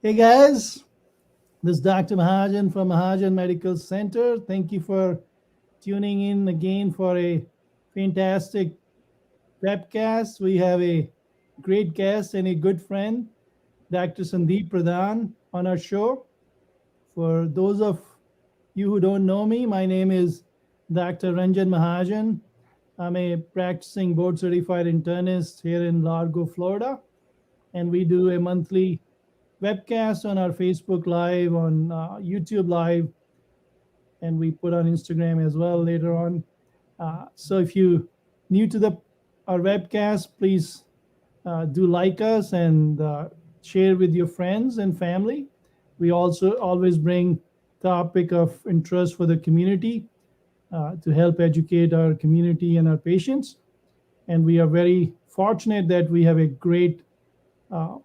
Hey guys, this is Dr. Mahajan from Mahajan Medical Center. Thank you for tuning in again for a fantastic webcast. We have a great guest and a good friend, Dr. Sandeep Pradhan, on our show. For those of you who don't know me, my name is Dr. Ranjan Mahajan. I'm a practicing board certified internist here in Largo, Florida, and we do a monthly webcast on our Facebook Live, on YouTube Live, and we put on Instagram as well later on. So if you new to the our webcast, please do like us and share with your friends and family. We also always bring topic of interest for the community to help educate our community and our patients. And we are very fortunate that we have a great uh,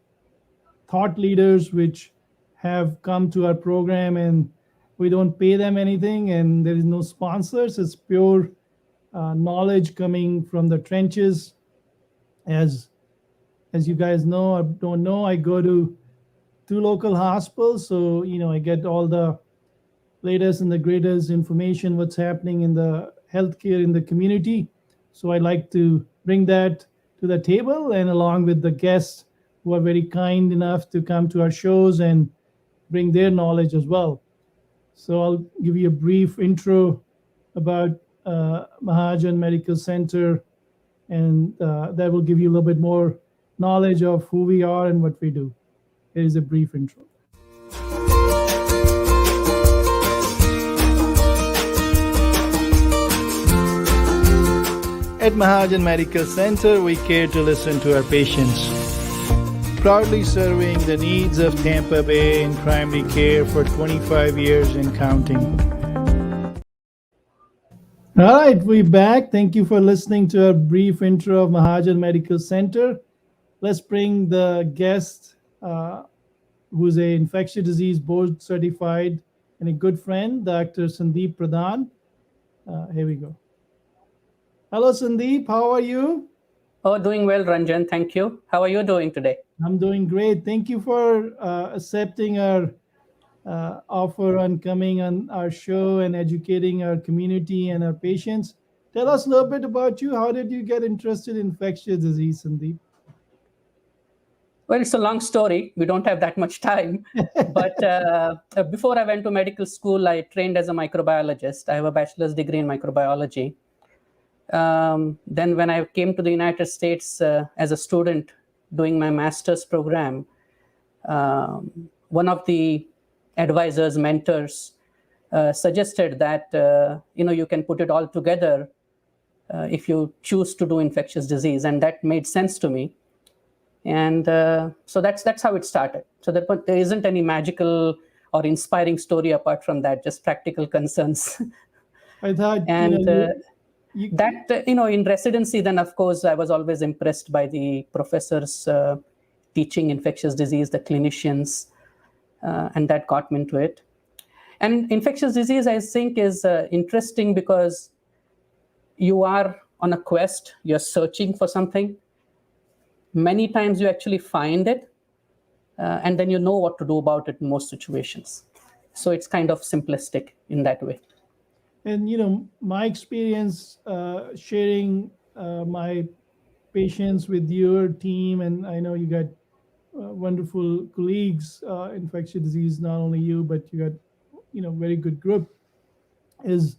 thought leaders which have come to our program, and we don't pay them anything and there is no sponsors. It's pure knowledge coming from the trenches. As you guys know or don't know, I go to two local hospitals, so I get all the latest and the greatest information what's happening in the healthcare in the community. So I like to bring that to the table, and along with the guests who are very kind enough to come to our shows and bring their knowledge as well. So I'll give you a brief intro about Mahajan Medical Center, and that will give you a little bit more knowledge of who we are and what we do. Here is a brief intro. At Mahajan Medical Center, we care to listen to our patients, proudly serving the needs of Tampa Bay in primary care for 25 years and counting. All right, we're back. Thank you for listening to a brief intro of Mahajan Medical Center. Let's bring the guest, who's a infectious disease board certified and a good friend, Dr. Sandeep Pradhan. Here we go. Hello, Sandeep. How are you? Oh, doing well, Ranjan. Thank you. How are you doing today? I'm doing great. Thank you for accepting our offer on coming on our show and educating our community and our patients. Tell us a little bit about you. How did you get interested in infectious disease, Sandeep? Well, it's a long story. We don't have that much time. But before I went to medical school, I trained as a microbiologist. I have a bachelor's degree in microbiology. Then when I came to the United States as a student doing my master's program, one of the advisors, mentors, suggested that you can put it all together if you choose to do infectious disease, and that made sense to me. And so that's how it started. So there isn't any magical or inspiring story apart from that, just practical concerns. I thought, and in residency, then of course I was always impressed by the professors teaching infectious disease, the clinicians, and that got me into it. And infectious disease, I think, is interesting because you are on a quest, you're searching for something. Many times you actually find it, and then you know what to do about it in most situations. So it's kind of simplistic in that way. And my experience sharing my patients with your team, and I know you got wonderful colleagues, infectious disease, not only you, but you got very good group, is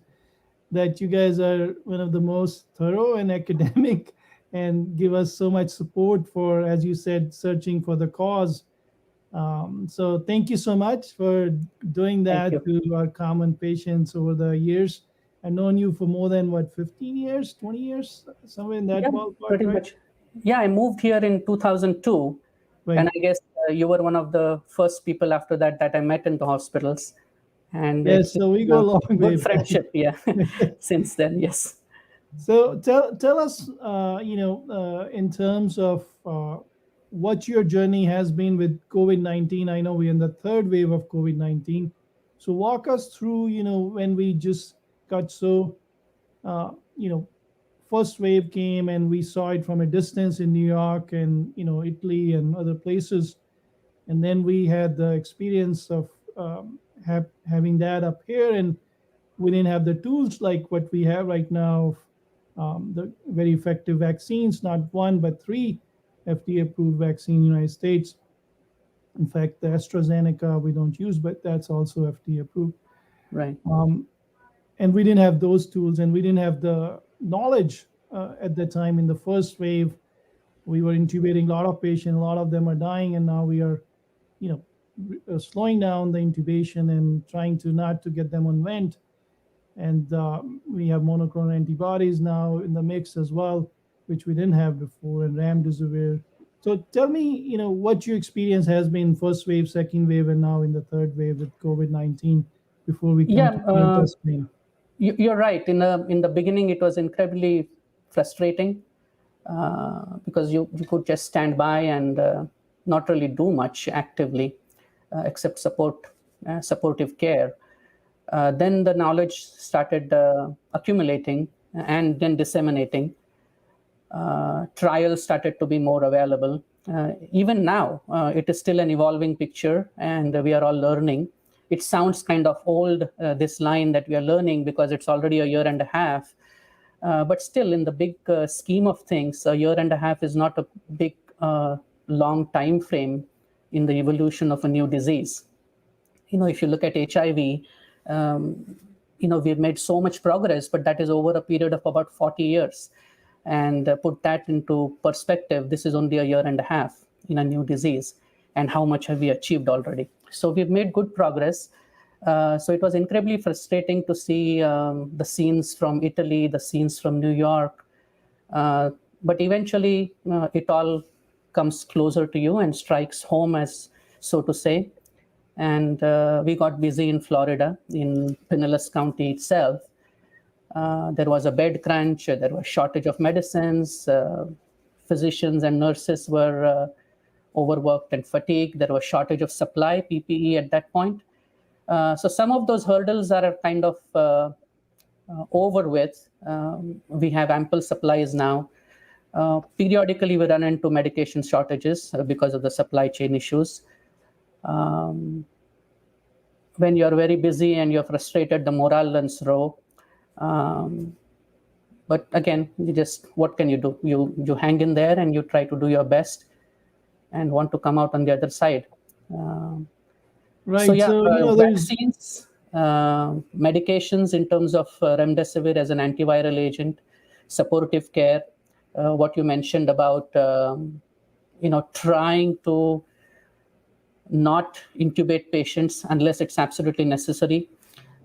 that you guys are one of the most thorough and academic and give us so much support for, as you said, searching for the cause. So thank you so much for doing that to our common patients over the years. I've known you for more than 15 years, 20 years, somewhere in that ballpark, pretty right? much. Yeah, I moved here in 2002, right. And I guess you were one of the first people after that I met in the hospitals. And yes, so we go a long way. Good friendship, yeah, since then, yes. So tell us, in terms of what your journey has been with COVID-19. I know we're in the third wave of COVID-19. So walk us through, when we just got so, first wave came and we saw it from a distance in New York and, Italy and other places. And then we had the experience of having that up here, and we didn't have the tools like what we have right now. The very effective vaccines, not one but three FDA-approved vaccine in the United States. In fact, the AstraZeneca we don't use, but that's also FDA approved. Right. And we didn't have those tools, and we didn't have the knowledge at the time. In the first wave, we were intubating a lot of patients, a lot of them are dying, and now we are, slowing down the intubation and trying to not to get them on vent. And we have monoclonal antibodies now in the mix as well, which we didn't have before, and remdesivir. So tell me, what your experience has been first wave, second wave, and now in the third wave with COVID-19 before we come to Delta strain. You're right. In the beginning, it was incredibly frustrating because you could just stand by and not really do much actively except supportive care. Then the knowledge started accumulating and then disseminating. Trials started to be more available. Even now, it is still an evolving picture, and we are all learning. It sounds kind of old, this line that we are learning, because it's already a year and a half. But still, in the big scheme of things, a year and a half is not a big, long time frame in the evolution of a new disease. If you look at HIV, we've made so much progress, but that is over a period of about 40 years. And put that into perspective, this is only a year and a half in a new disease. And how much have we achieved already? So we've made good progress. So it was incredibly frustrating to see the scenes from Italy, the scenes from New York. But eventually, it all comes closer to you and strikes home, as so to say. And we got busy in Florida, in Pinellas County itself. There was a bed crunch, there was shortage of medicines, physicians and nurses were overworked and fatigued. There was shortage of supply, PPE at that point. So some of those hurdles are kind of over with. We have ample supplies now. Periodically, we run into medication shortages because of the supply chain issues. When you're very busy and you're frustrated, the morale runs low. But again, what can you do? You hang in there and you try to do your best and want to come out on the other side. Right. So yeah, vaccines, medications in terms of remdesivir as an antiviral agent, supportive care, what you mentioned about, trying to not intubate patients unless it's absolutely necessary.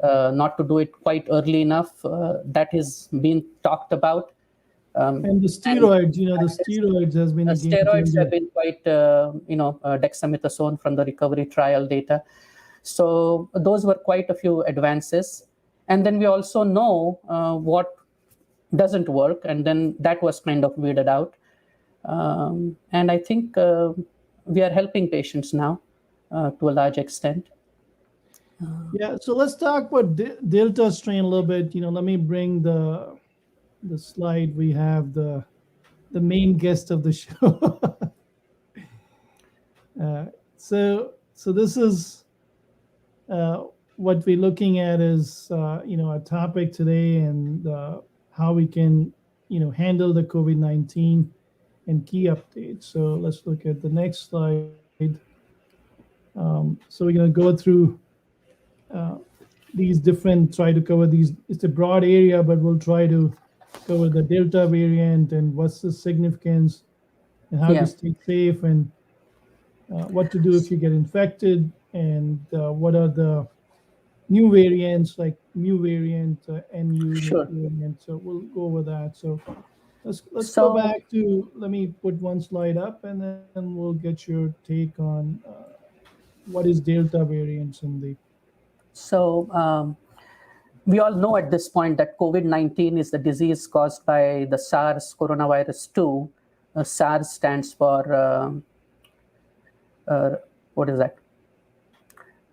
Not to do it quite early enough. That is being talked about. And the steroids, the steroids has been a game steroids changer. have been quite, dexamethasone from the recovery trial data. So those were quite a few advances. And then we also know what doesn't work, and then that was kind of weeded out. And I think we are helping patients now to a large extent. Yeah, so let's talk about Delta strain a little bit. Let me bring the slide. We have the main guest of the show. So this is what we're looking at is a topic today, and how we can handle the COVID-19 and key updates. So let's look at the next slide. So we're going to go through these different, try to cover these. It's a broad area, but we'll try to cover the Delta variant and what's the significance, and how to stay safe, and what to do if you get infected, and what are the new variants like mu variant, NU variant. So we'll go over that. So let's go back to, let me put one slide up, and then we'll get your take on what is Delta variant, Sandeep. So we all know at this point that COVID-19 is the disease caused by the SARS coronavirus 2. SARS stands for, what is that?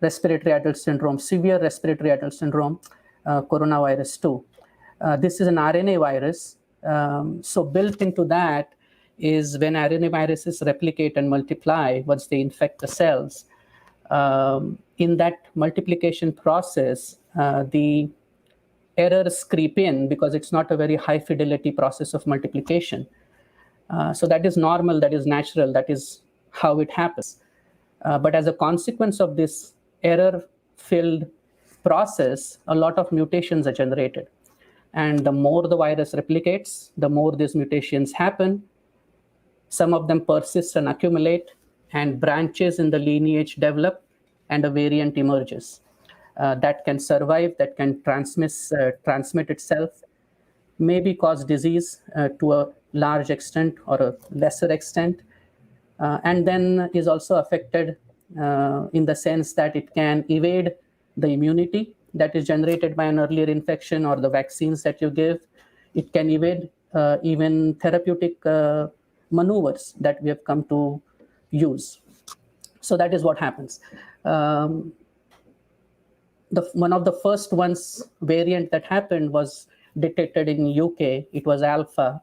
Respiratory adult syndrome, severe respiratory adult syndrome, coronavirus 2. This is an RNA virus. So built into that is when RNA replicate and multiply once they infect the cells. In that multiplication process, the errors creep in because it's not a very high fidelity process of multiplication. So that is normal, that is natural, that is how it happens. But as a consequence of this error-filled process, a lot of mutations are generated. And the more the virus replicates, the more these mutations happen. Some of them persist and accumulate, and branches in the lineage develop, and a variant emerges that can survive, that can transmit itself, maybe cause disease to a large extent or a lesser extent, and then is also affected in the sense that it can evade the immunity that is generated by an earlier infection or the vaccines that you give. It can evade even therapeutic maneuvers that we have come to use. So that is what happens. One of the first ones variant that happened was detected in UK. It was alpha.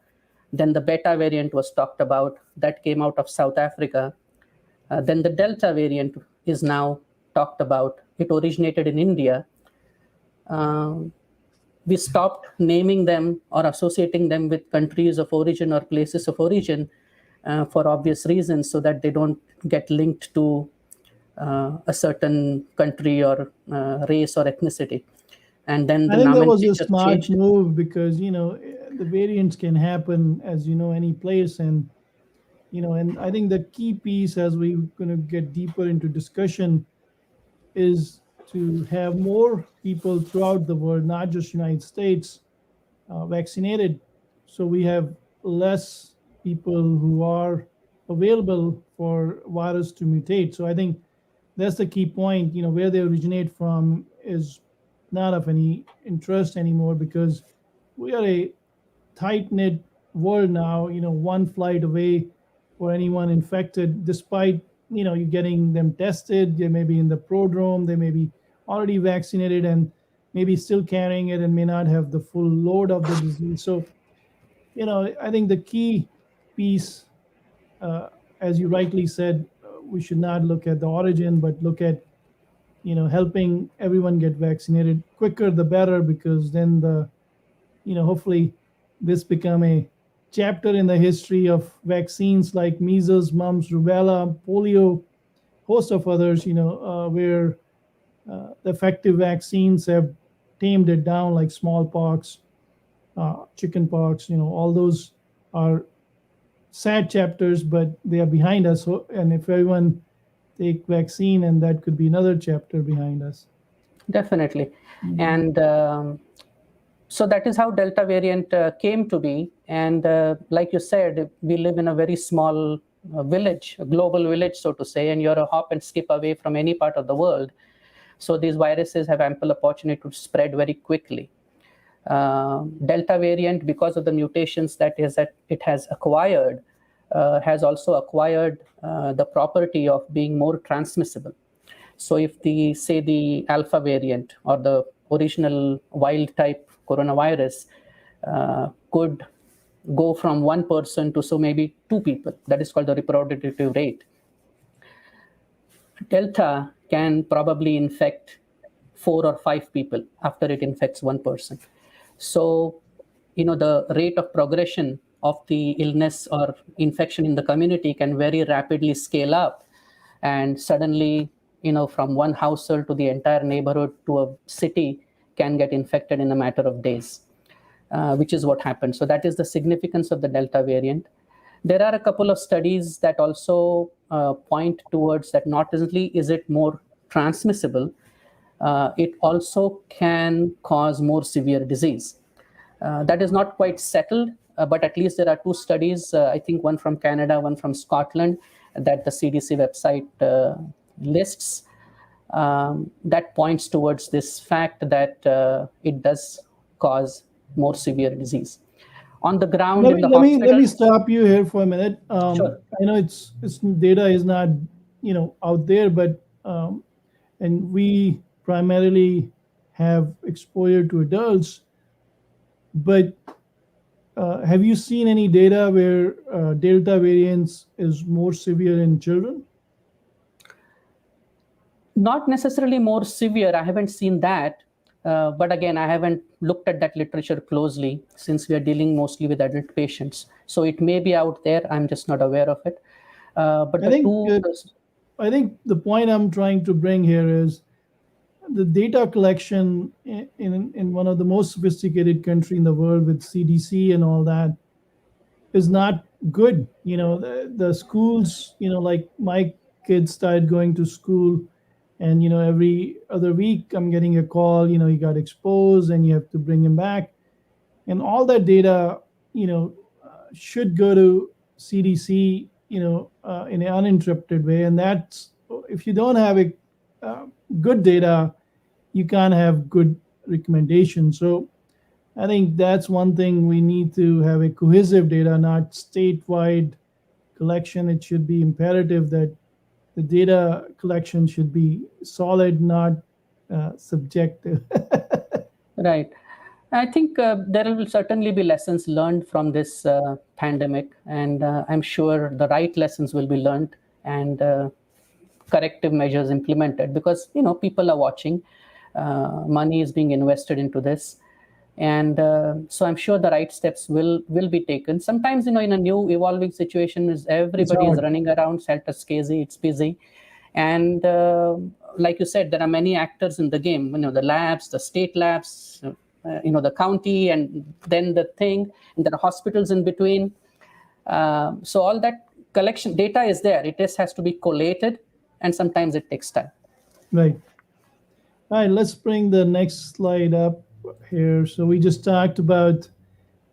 Then the beta variant was talked about. That came out of South Africa. Then the delta variant is now talked about. It originated in India. We stopped naming them or associating them with countries of origin or places of origin for obvious reasons, so that they don't get linked to a certain country or race or ethnicity. And then the I think that was a nomenclature smart changed. move because the variants can happen, as you know, any place, and and I think the key piece, as we're going to get deeper into discussion, is to have more people throughout the world, not just United States, vaccinated, so we have less people who are available for virus to mutate. So I think that's the key point. Where they originate from is not of any interest anymore, because we are a tight knit world now. One flight away for anyone infected, despite you getting them tested. They may be in the prodrome, they may be already vaccinated, and maybe still carrying it and may not have the full load of the disease. So I think the key piece, as you rightly said, we should not look at the origin, but look at helping everyone get vaccinated quicker the better, because then hopefully this become a chapter in the history of vaccines like measles, mumps, rubella, polio, host of others, where the effective vaccines have tamed it down, like smallpox, chickenpox. All those are sad chapters, but they are behind us. And if everyone take vaccine, and that could be another chapter behind us. Definitely. And so that is how Delta variant came to be. And like you said, we live in a very small village, a global village, so to say, and you're a hop and skip away from any part of the world. So these viruses have ample opportunity to spread very quickly. Delta variant, because of the mutations that it has acquired, has also acquired the property of being more transmissible. So if the alpha variant or the original wild type coronavirus could go from one person to maybe two people, that is called the reproductive rate. Delta can probably infect 4 or 5 people after it infects one person. So, the rate of progression of the illness or infection in the community can very rapidly scale up, and suddenly, from one household to the entire neighborhood to a city can get infected in a matter of days, which is what happened. So that is the significance of the Delta variant. There are a couple of studies that also point towards that not only is it more transmissible, it also can cause more severe disease. That is not quite settled, but at least there are 2 studies, I think one from Canada, one from Scotland, that the CDC website lists, that points towards this fact that it does cause more severe disease. On the ground Let in me the let me let me hospitals. stop you here for a minute. Sure. I know it's data is not out there, but and we primarily have exposure to adults, but have you seen any data where Delta variants is more severe in children? Not necessarily more severe. I haven't seen that. But again, I haven't looked at that literature closely since we are dealing mostly with adult patients. So it may be out there. I'm just not aware of it. But I the think two, I think the point I'm trying to bring here is the data collection in one of the most sophisticated country in the world with CDC and all that is not good. The schools, like my kids started going to school, and every other week I'm getting a call, he got exposed and you have to bring him back. And all that data, should go to CDC, in an uninterrupted way. And that's, if you don't have a good data, you can't have good recommendations. So I think that's one thing we need to have a cohesive data, not statewide collection. It should be imperative that the data collection should be solid, not subjective. right. I think there will certainly be lessons learned from this pandemic, and I'm sure the right lessons will be learned and corrective measures implemented, because people are watching. Money is being invested into this, and so I'm sure the right steps will be taken. Sometimes in a new evolving situation, is everybody is hard. running around, self-scasey, it's busy, and like you said, there are many actors in the game. The labs, the state labs, the county, and then the thing, and there are hospitals in between. So all that collection data is there. It just has to be collated, and sometimes it takes time. Right. All right, let's bring the next slide up here. So we just talked about,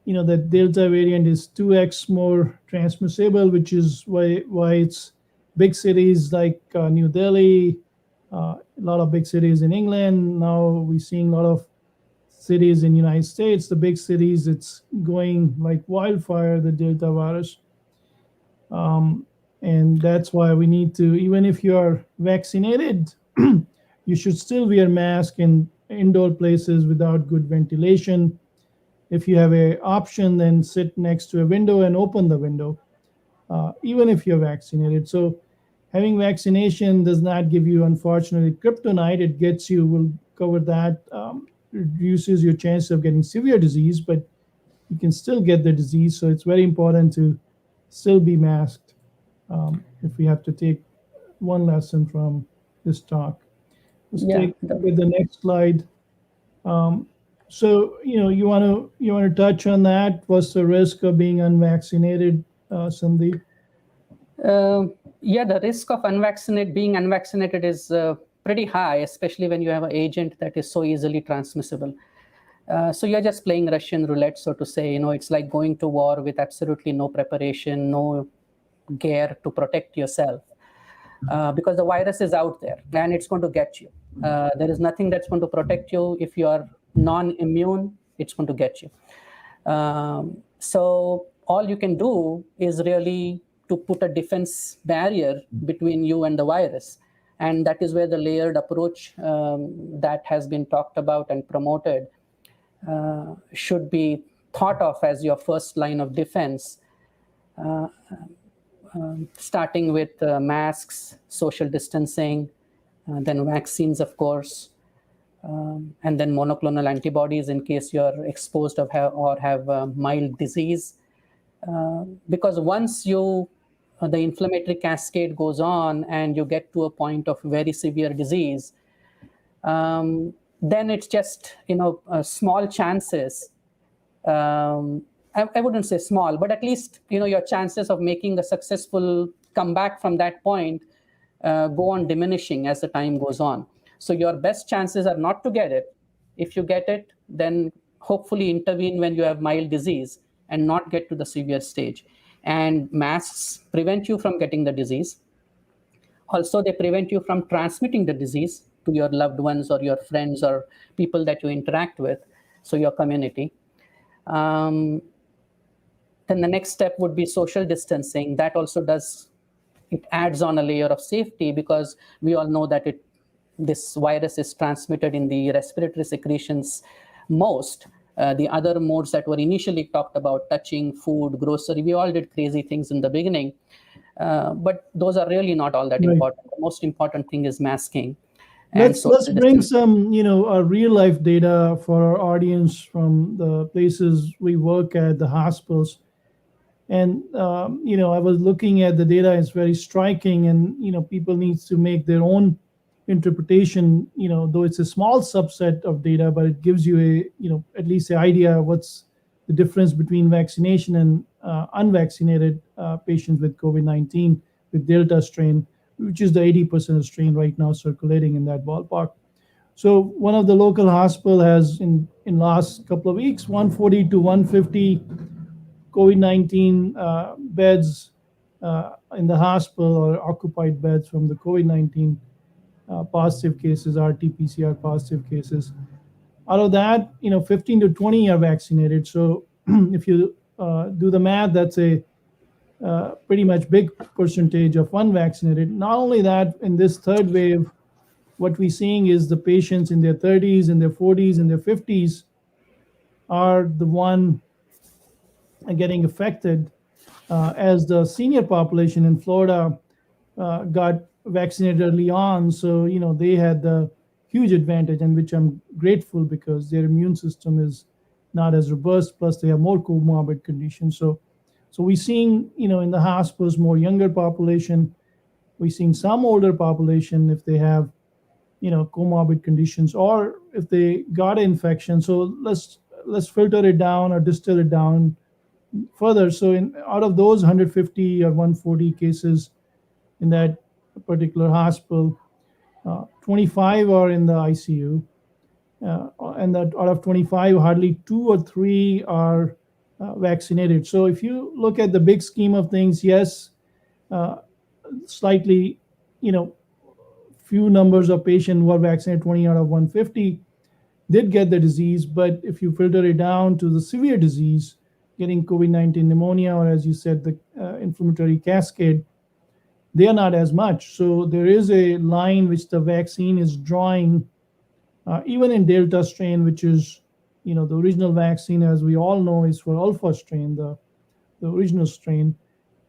that Delta variant is 2x more transmissible, which is why it's big cities like New Delhi, a lot of big cities in England. Now we're seeing a lot of cities in United States, the big cities, it's going like wildfire, the Delta virus. And that's why we need to, even if you are vaccinated, you should still wear mask in indoor places without good ventilation. If you have a option, then sit next to a window and open the window, even if you're vaccinated. So having vaccination does not give you, unfortunately, kryptonite. It gets you, we'll cover that, reduces your chance of getting severe disease, but you can still get the disease. So it's very important to still be masked, if we have to take one lesson from this talk. Let's Yeah. take with the next slide. So you want to touch on that. What's the risk of being unvaccinated, Sandeep? Yeah, the risk of being unvaccinated is pretty high, especially when you have an agent that is so easily transmissible. So you're just playing Russian roulette, so to say. It's like going to war with absolutely no preparation, no gear to protect yourself, because the virus is out there and it's going to get you. There is nothing that's going to protect you. If you are non-immune, it's going to get you. So all you can do is really to put a defense barrier between you and the virus. And that is where the layered approach that has been talked about and promoted should be thought of as your first line of defense, starting with masks, social distancing, then vaccines, of course, and then monoclonal antibodies in case you're exposed or have mild disease. Because once the inflammatory cascade goes on and you get to a point of very severe disease, then it's just small chances. I wouldn't say small, but at least your chances of making a successful comeback from that point go on diminishing as the time goes on. So your best chances are not to get it. If you get it, then hopefully intervene when you have mild disease and not get to the severe stage. And masks prevent you from getting the disease. Also, they prevent you from transmitting the disease to your loved ones or your friends or people that you interact with, so your community. Then the next step would be social distancing. That also it adds on a layer of safety, because we all know that this virus is transmitted in the respiratory secretions most. The other modes that were initially talked about, touching, food, grocery, we all did crazy things in the beginning. But those are really not all that Right. important. The most important thing is masking and Let's social bring distance. some, real life data for our audience from the places we work at, the hospitals. And I was looking at the data; it's very striking, and people need to make their own interpretation. Though it's a small subset of data, but it gives you a at least an idea of what's the difference between vaccination and unvaccinated patients with COVID-19 with Delta strain, which is the 80% strain right now circulating in that ballpark. So one of the local hospital has in last couple of weeks 140 to 150 COVID-19 beds in the hospital or occupied beds from the COVID-19 positive cases, RT-PCR positive cases. Out of that, 15 to 20 are vaccinated. So if you do the math, that's a pretty much big percentage of unvaccinated. Not only that, in this third wave, what we're seeing is the patients in their 30s, in their 40s, in their 50s are the one getting affected, as the senior population in Florida got vaccinated early on. So, they had the huge advantage, and which I'm grateful because their immune system is not as robust. Plus, they have more comorbid conditions. So we're seeing, in the hospitals, more younger population. We're seeing some older population if they have, comorbid conditions or if they got an infection. So let's filter it down or distill it down further. So out of those 150 or 140 cases in that particular hospital, 25 are in the ICU, and that out of 25, hardly 2 or 3 are vaccinated. So if you look at the big scheme of things, yes, slightly, few numbers of patients who are vaccinated, 20 out of 150, did get the disease. But if you filter it down to the severe disease, getting COVID-19 pneumonia, or as you said, the inflammatory cascade, they are not as much. So there is a line which the vaccine is drawing, even in Delta strain, which is, the original vaccine, as we all know, is for Alpha strain, the original strain.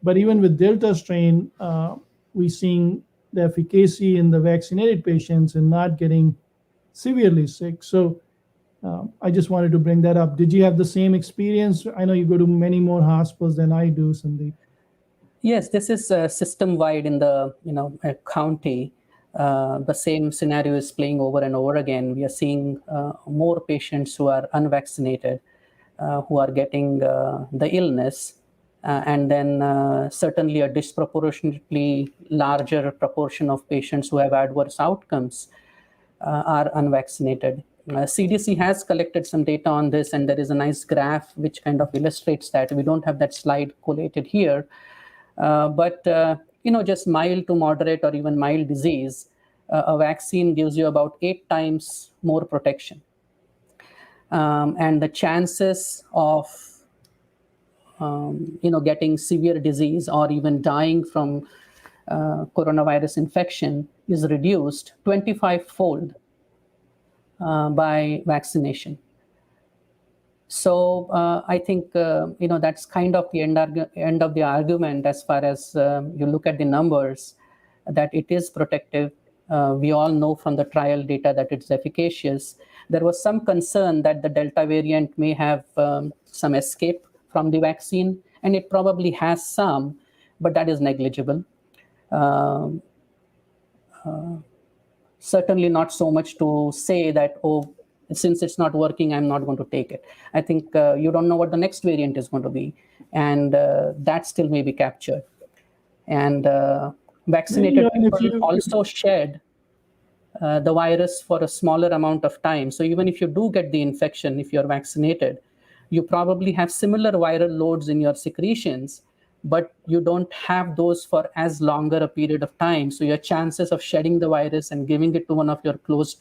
But even with Delta strain, we're seeing the efficacy in the vaccinated patients and not getting severely sick. So I just wanted to bring that up. Did you have the same experience? I know you go to many more hospitals than I do, Sandeep. Yes, this is system-wide in the county. The same scenario is playing over and over again. We are seeing more patients who are unvaccinated, who are getting the illness, and then certainly a disproportionately larger proportion of patients who have adverse outcomes are unvaccinated. CDC has collected some data on this, and there is a nice graph which kind of illustrates that. We don't have that slide collated here, but just mild to moderate or even mild disease, a vaccine gives you about 8 times more protection. And the chances of getting severe disease or even dying from coronavirus infection is reduced 25-fold by vaccination. So I think that's kind of the end of the argument as far as you look at the numbers, that it is protective. We all know from the trial data that it's efficacious. There was some concern that the Delta variant may have some escape from the vaccine, and it probably has some, but that is negligible. Certainly not so much to say that, since it's not working, I'm not going to take it. I think you don't know what the next variant is going to be, and that still may be captured. And vaccinated people also shed the virus for a smaller amount of time. So even if you do get the infection, if you're vaccinated, you probably have similar viral loads in your secretions, but you don't have those for as longer a period of time. So your chances of shedding the virus and giving it to one of your close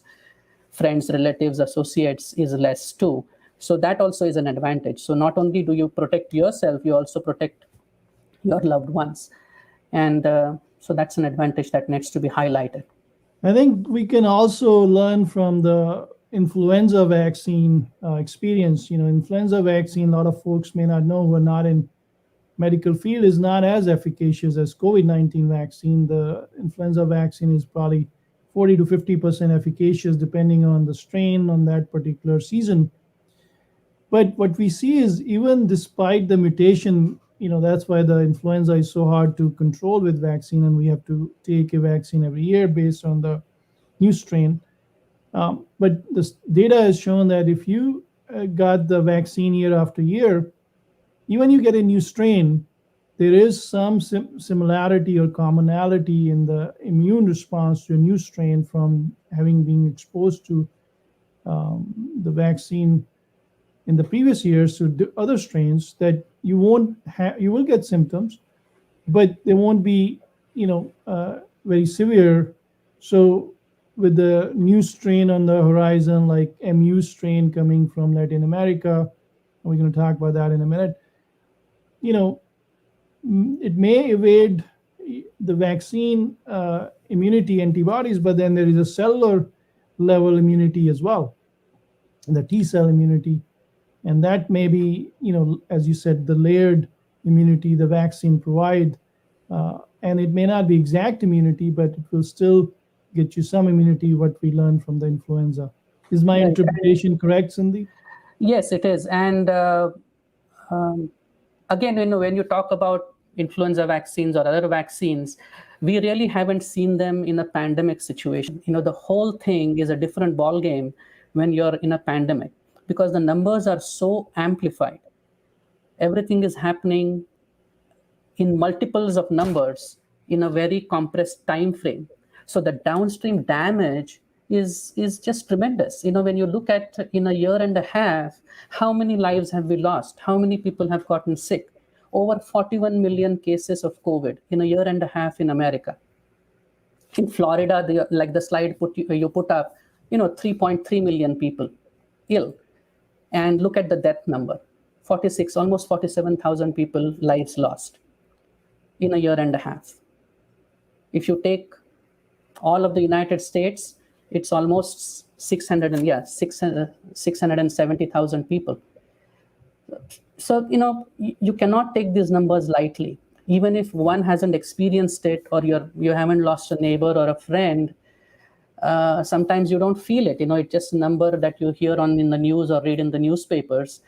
friends, relatives, associates is less too. So that also is an advantage. So not only do you protect yourself, you also protect your loved ones. And so that's an advantage that needs to be highlighted. I think we can also learn from the influenza vaccine experience. Influenza vaccine, a lot of folks may not know who are not in medical field, is not as efficacious as COVID-19 vaccine. The influenza vaccine is probably 40 to 50% efficacious depending on the strain on that particular season. But what we see is, even despite the mutation, that's why the influenza is so hard to control with vaccine, and we have to take a vaccine every year based on the new strain. But this data has shown that if you got the vaccine year after year, even you get a new strain, there is some similarity or commonality in the immune response to a new strain from having been exposed to the vaccine in the previous years to other strains, that you will get symptoms, but they won't be, very severe. So with the new strain on the horizon, like MU strain coming from Latin America, we're going to talk about that in a minute, it may evade the vaccine immunity antibodies, but then there is a cellular level immunity as well, the T cell immunity. And that may be, as you said, the layered immunity the vaccine provide. And it may not be exact immunity, but it will still get you some immunity, what we learned from the influenza. Is my interpretation correct, Sandeep? Yes, it is. And again, when you talk about influenza vaccines or other vaccines, we really haven't seen them in a pandemic situation. The whole thing is a different ball game when you're in a pandemic, because the numbers are so amplified. Everything is happening in multiples of numbers in a very compressed time frame. So the downstream damage is just tremendous. When you look at in a year and a half, how many lives have we lost? How many people have gotten sick? Over 41 million cases of COVID in a year and a half in America. In Florida, like the slide you put up, 3.3 million people ill. And look at the death number, 46, almost 47,000 people lives lost in a year and a half. If you take all of the United States, it's almost 670,000 people. So, you cannot take these numbers lightly. Even if one hasn't experienced it, or you haven't lost a neighbor or a friend, sometimes you don't feel it. It's just a number that you hear in the news or read in the newspapers.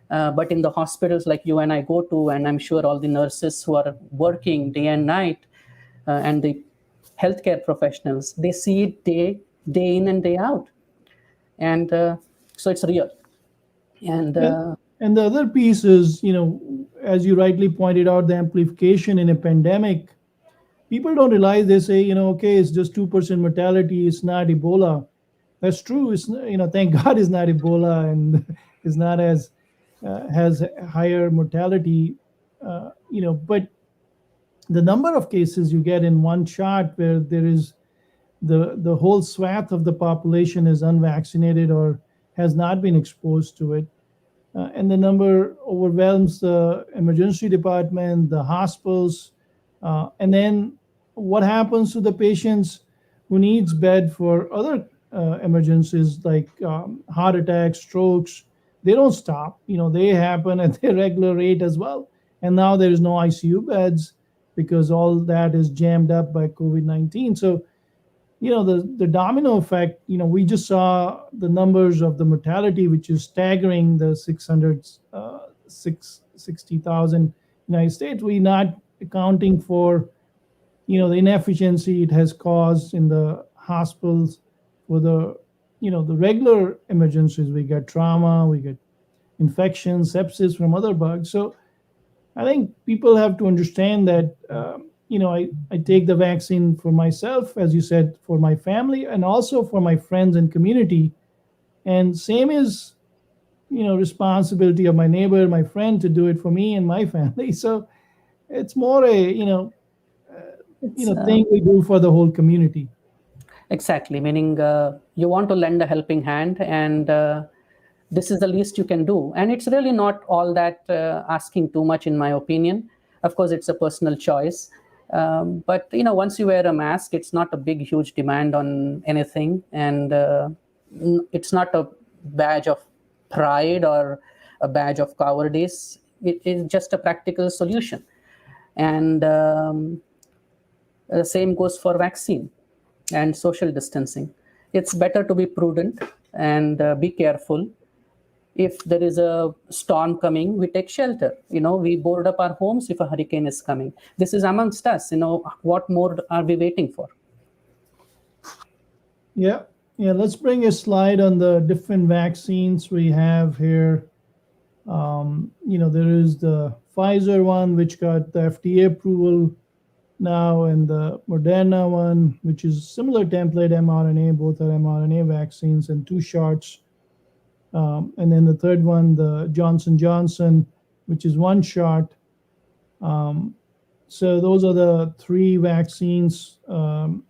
But in the hospitals like you and I go to, and I'm sure all the nurses who are working day and night, and the healthcare professionals, they see it day in and day out. And so it's real. And the other piece is, as you rightly pointed out, the amplification in a pandemic. People don't realize, they say, okay, it's just 2% mortality, it's not Ebola. That's true. It's, thank God it's not Ebola, and it's not as has higher mortality, but the number of cases you get in one shot, where there is the whole swath of the population is unvaccinated or has not been exposed to it. And the number overwhelms the emergency department, the hospitals, and then what happens to the patients who needs bed for other emergencies like heart attacks, strokes? They don't stop. They happen at their regular rate as well. And now there is no ICU beds because all that is jammed up by COVID-19. So, the domino effect, we just saw the numbers of the mortality, which is staggering, the 660,000 United States. We're not accounting for, the inefficiency it has caused in the hospitals for the regular emergencies. We get trauma, we get infections, sepsis from other bugs. So I think people have to understand that, I take the vaccine for myself, as you said, for my family, and also for my friends and community. And same is, responsibility of my neighbor, my friend, to do it for me and my family. So it's more a, thing we do for the whole community. Exactly, meaning you want to lend a helping hand, and this is the least you can do. And it's really not all that asking too much, in my opinion. Of course, it's a personal choice. But once you wear a mask, it's not a big, huge demand on anything. And it's not a badge of pride or a badge of cowardice. It is just a practical solution. And the same goes for vaccine and social distancing. It's better to be prudent and be careful. If there is a storm coming, we take shelter. We board up our homes if a hurricane is coming. This is amongst us. What more are we waiting for? Yeah. Let's bring a slide on the different vaccines we have here. There is the Pfizer one, which got the FDA approval now, and the Mrna one, which is similar template mRNA. Both are mRNA vaccines and 2 shots. And then the third one, the Johnson Johnson, which is 1 shot. So those are the 3 vaccines,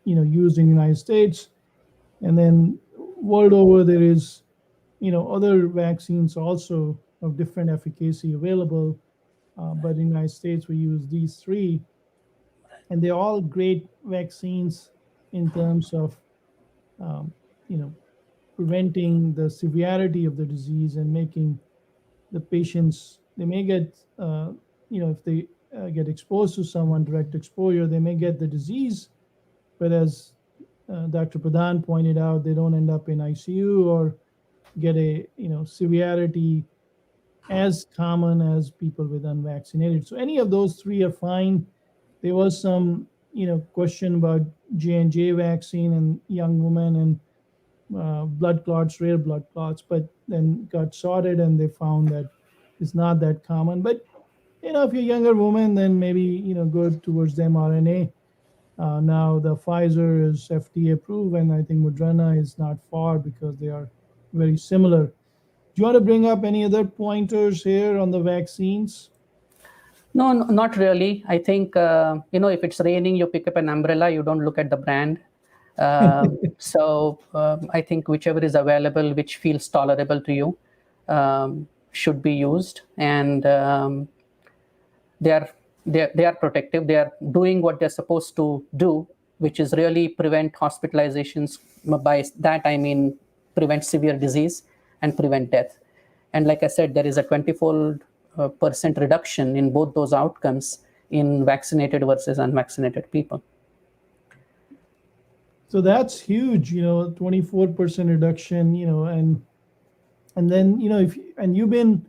used in the United States. And then world over, there is, other vaccines also of different efficacy available. But in the United States, we use these 3. And they're all great vaccines in terms of, preventing the severity of the disease and making the patients, they may get, if they get exposed to someone, direct exposure, they may get the disease. But as Dr. Pradhan pointed out, they don't end up in ICU or get a, severity as common as people with unvaccinated. So any of those 3 are fine. There was some, question about J&J vaccine and young women and blood clots, rare blood clots, but then got sorted and they found that it's not that common. But, if you're a younger woman, then maybe, go towards the mRNA. Now the Pfizer is FDA approved, and I think Mrna is not far because they are very similar. Do you want to bring up any other pointers here on the vaccines? No, not really. I think, if it's raining, you pick up an umbrella, you don't look at the brand. So I think whichever is available, which feels tolerable to you, should be used. And they are protective. They are doing what they're supposed to do, which is really prevent hospitalizations. By that, I mean prevent severe disease and prevent death. And like I said, there is a 24% reduction in both those outcomes in vaccinated versus unvaccinated people. So that's huge, 24% reduction, and then, and you've been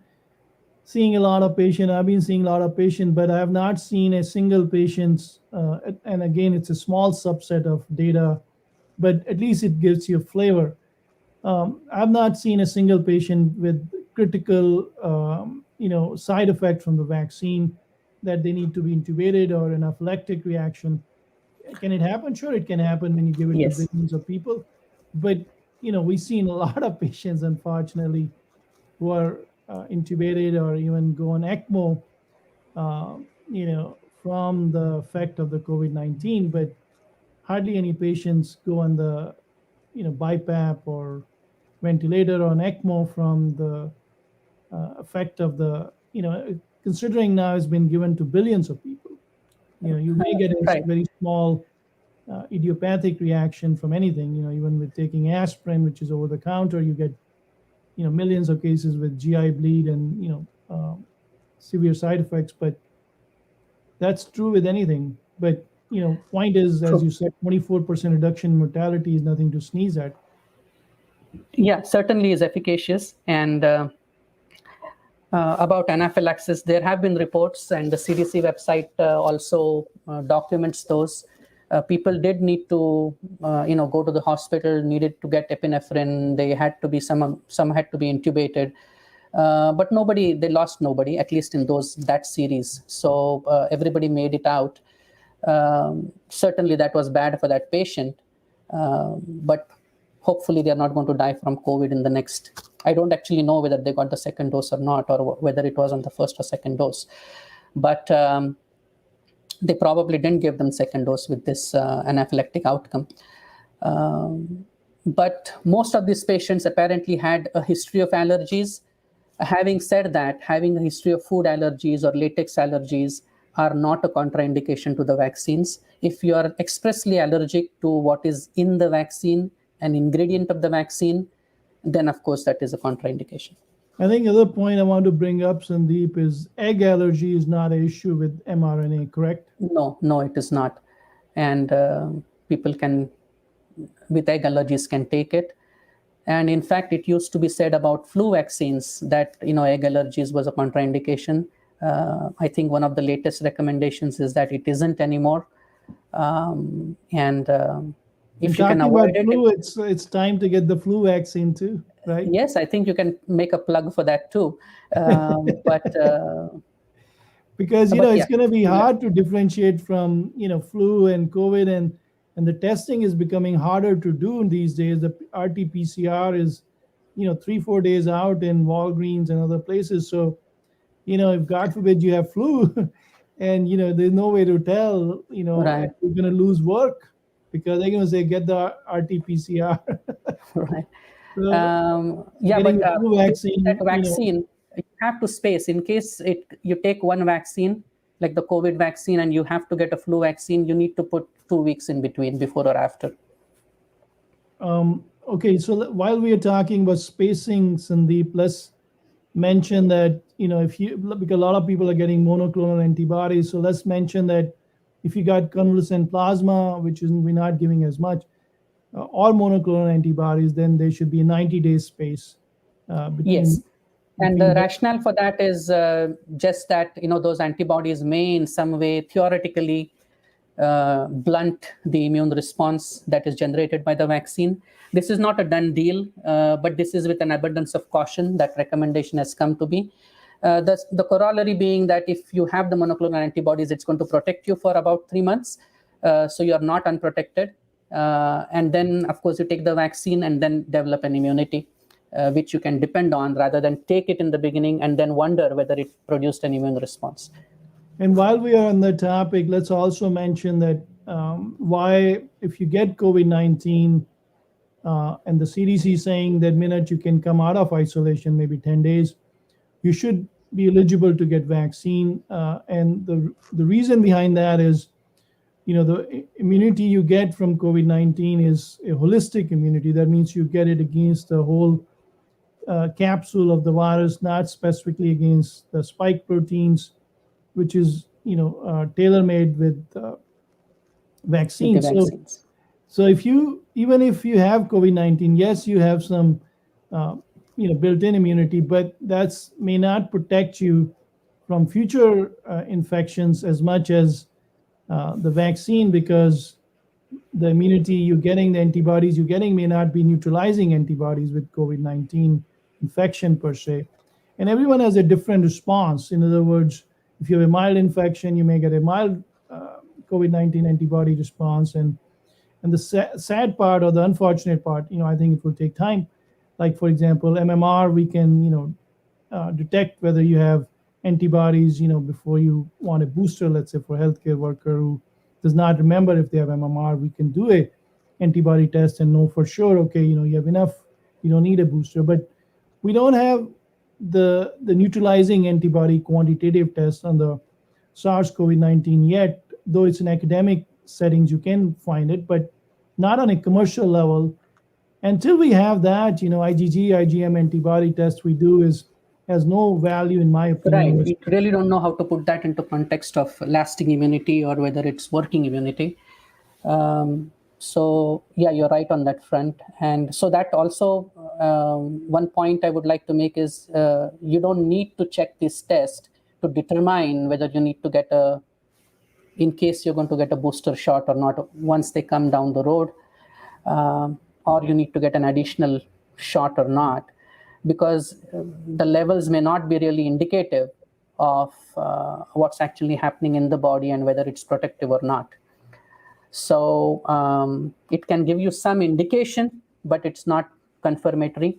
seeing a lot of patients, I've been seeing a lot of patients, but I have not seen a single patient, and again, it's a small subset of data, but at least it gives you a flavor. I've not seen a single patient with critical, side effect from the vaccine that they need to be intubated or an anaphylactic reaction. Can it happen? Sure, it can happen when you give it Yes. to billions of people. But, we've seen a lot of patients, unfortunately, who are intubated or even go on ECMO, from the effect of the COVID-19, but hardly any patients go on the, BiPAP or ventilator on ECMO from the effect of the, considering now it's been given to billions of people. You may get a Right. very small idiopathic reaction from anything. Even with taking aspirin, which is over the counter, you get, millions of cases with GI bleed and, severe side effects. But that's true with anything. But, point is, as you said, 24% reduction in mortality is nothing to sneeze at. Yeah, certainly is efficacious. And about anaphylaxis, there have been reports, and the CDC website also documents those. People did need to, go to the hospital, needed to get epinephrine. They had to be some had to be intubated, but they lost nobody, at least in that series. So everybody made it out. Certainly, that was bad for that patient, but hopefully they are not going to die from COVID in the next. I don't actually know whether they got the second dose or not, or whether it was on the first or second dose, but they probably didn't give them second dose with this anaphylactic outcome. But most of these patients apparently had a history of allergies. Having said that, having a history of food allergies or latex allergies are not a contraindication to the vaccines. If you are expressly allergic to what is in the vaccine, an ingredient of the vaccine, then of course that is a contraindication. I think the other point I want to bring up, Sandeep, is egg allergy is not an issue with mRNA, correct? No, it is not. And people can, with egg allergies, can take it. And in fact, it used to be said about flu vaccines that egg allergies was a contraindication. I think one of the latest recommendations is that it isn't anymore. And if you can talking avoid about it, flu, it's time to get the flu vaccine too, right? yes, I think you can make a plug for that too. But Because but it's yeah, going to be yeah, hard to differentiate from flu and COVID, and the testing is becoming harder to do these days. The RT-PCR is 3-4 days out in Walgreens and other places. So if God forbid you have flu, and there's no way to tell, right, and you're going to lose work because they're going to say get the RT-PCR. right. So Yeah, getting but the flu that vaccine, vaccine, you have to space in case you take one vaccine, like the COVID vaccine, and you have to get a flu vaccine. You need to put 2 weeks in between, before or after. Okay, so while we are talking about spacing, Sandeep, let's mention that if you, because a lot of people are getting monoclonal antibodies, so let's mention that if you got convalescent plasma, which is we're not giving as much, or monoclonal antibodies, then there should be a 90-day space Yes. between And the between the, rationale for that is just that those antibodies may, in some way, theoretically, blunt the immune response that is generated by the vaccine. This is not a done deal, but this is with an abundance of caution that recommendation has come to be. The corollary being that if you have the monoclonal antibodies, it's going to protect you for about 3 months, so you are not unprotected. And then, of course, you take the vaccine and then develop an immunity, which you can depend on, rather than take it in the beginning and then wonder whether it produced an immune response. and while we are on the topic, let's also mention that why, if you get COVID-19, and the CDC saying that minute you can come out of isolation, maybe 10 days, you should be eligible to get vaccine. And the reason behind that is, the immunity you get from COVID-19 is a holistic immunity. That means you get it against the whole capsule of the virus, not specifically against the spike proteins, which is tailor-made with With the vaccines. vaccines. So even if you have COVID-19, yes, you have some built-in immunity, but that's may not protect you from future infections as much as the vaccine, because the immunity you're getting, the antibodies you're getting, may not be neutralizing antibodies with COVID-19 infection per se. And everyone has a different response. In other words, if you have a mild infection, you may get a mild COVID-19 antibody response. And the sad part, or the unfortunate part, I think it will take time. Like, for example, MMR, we can, detect whether you have antibodies, before you want a booster. Let's say for a healthcare worker who does not remember if they have MMR, we can do a antibody test and know for sure, okay, you have enough, you don't need a booster. But we don't have the neutralizing antibody quantitative test on the SARS-CoV-19 yet, though it's in academic settings you can find it, but not on a commercial level. Until we have that, IgG, IgM antibody test we do has no value, in my Right. opinion. We really don't know how to put that into context of lasting immunity or whether it's working immunity. So yeah, you're right on that front. And so that also, one point I would like to make is you don't need to check this test to determine whether you need to get in case you're going to get a booster shot or not, once they come down the road, or you need to get an additional shot or not, because the levels may not be really indicative of what's actually happening in the body and whether it's protective or not. So it can give you some indication, but it's not confirmatory.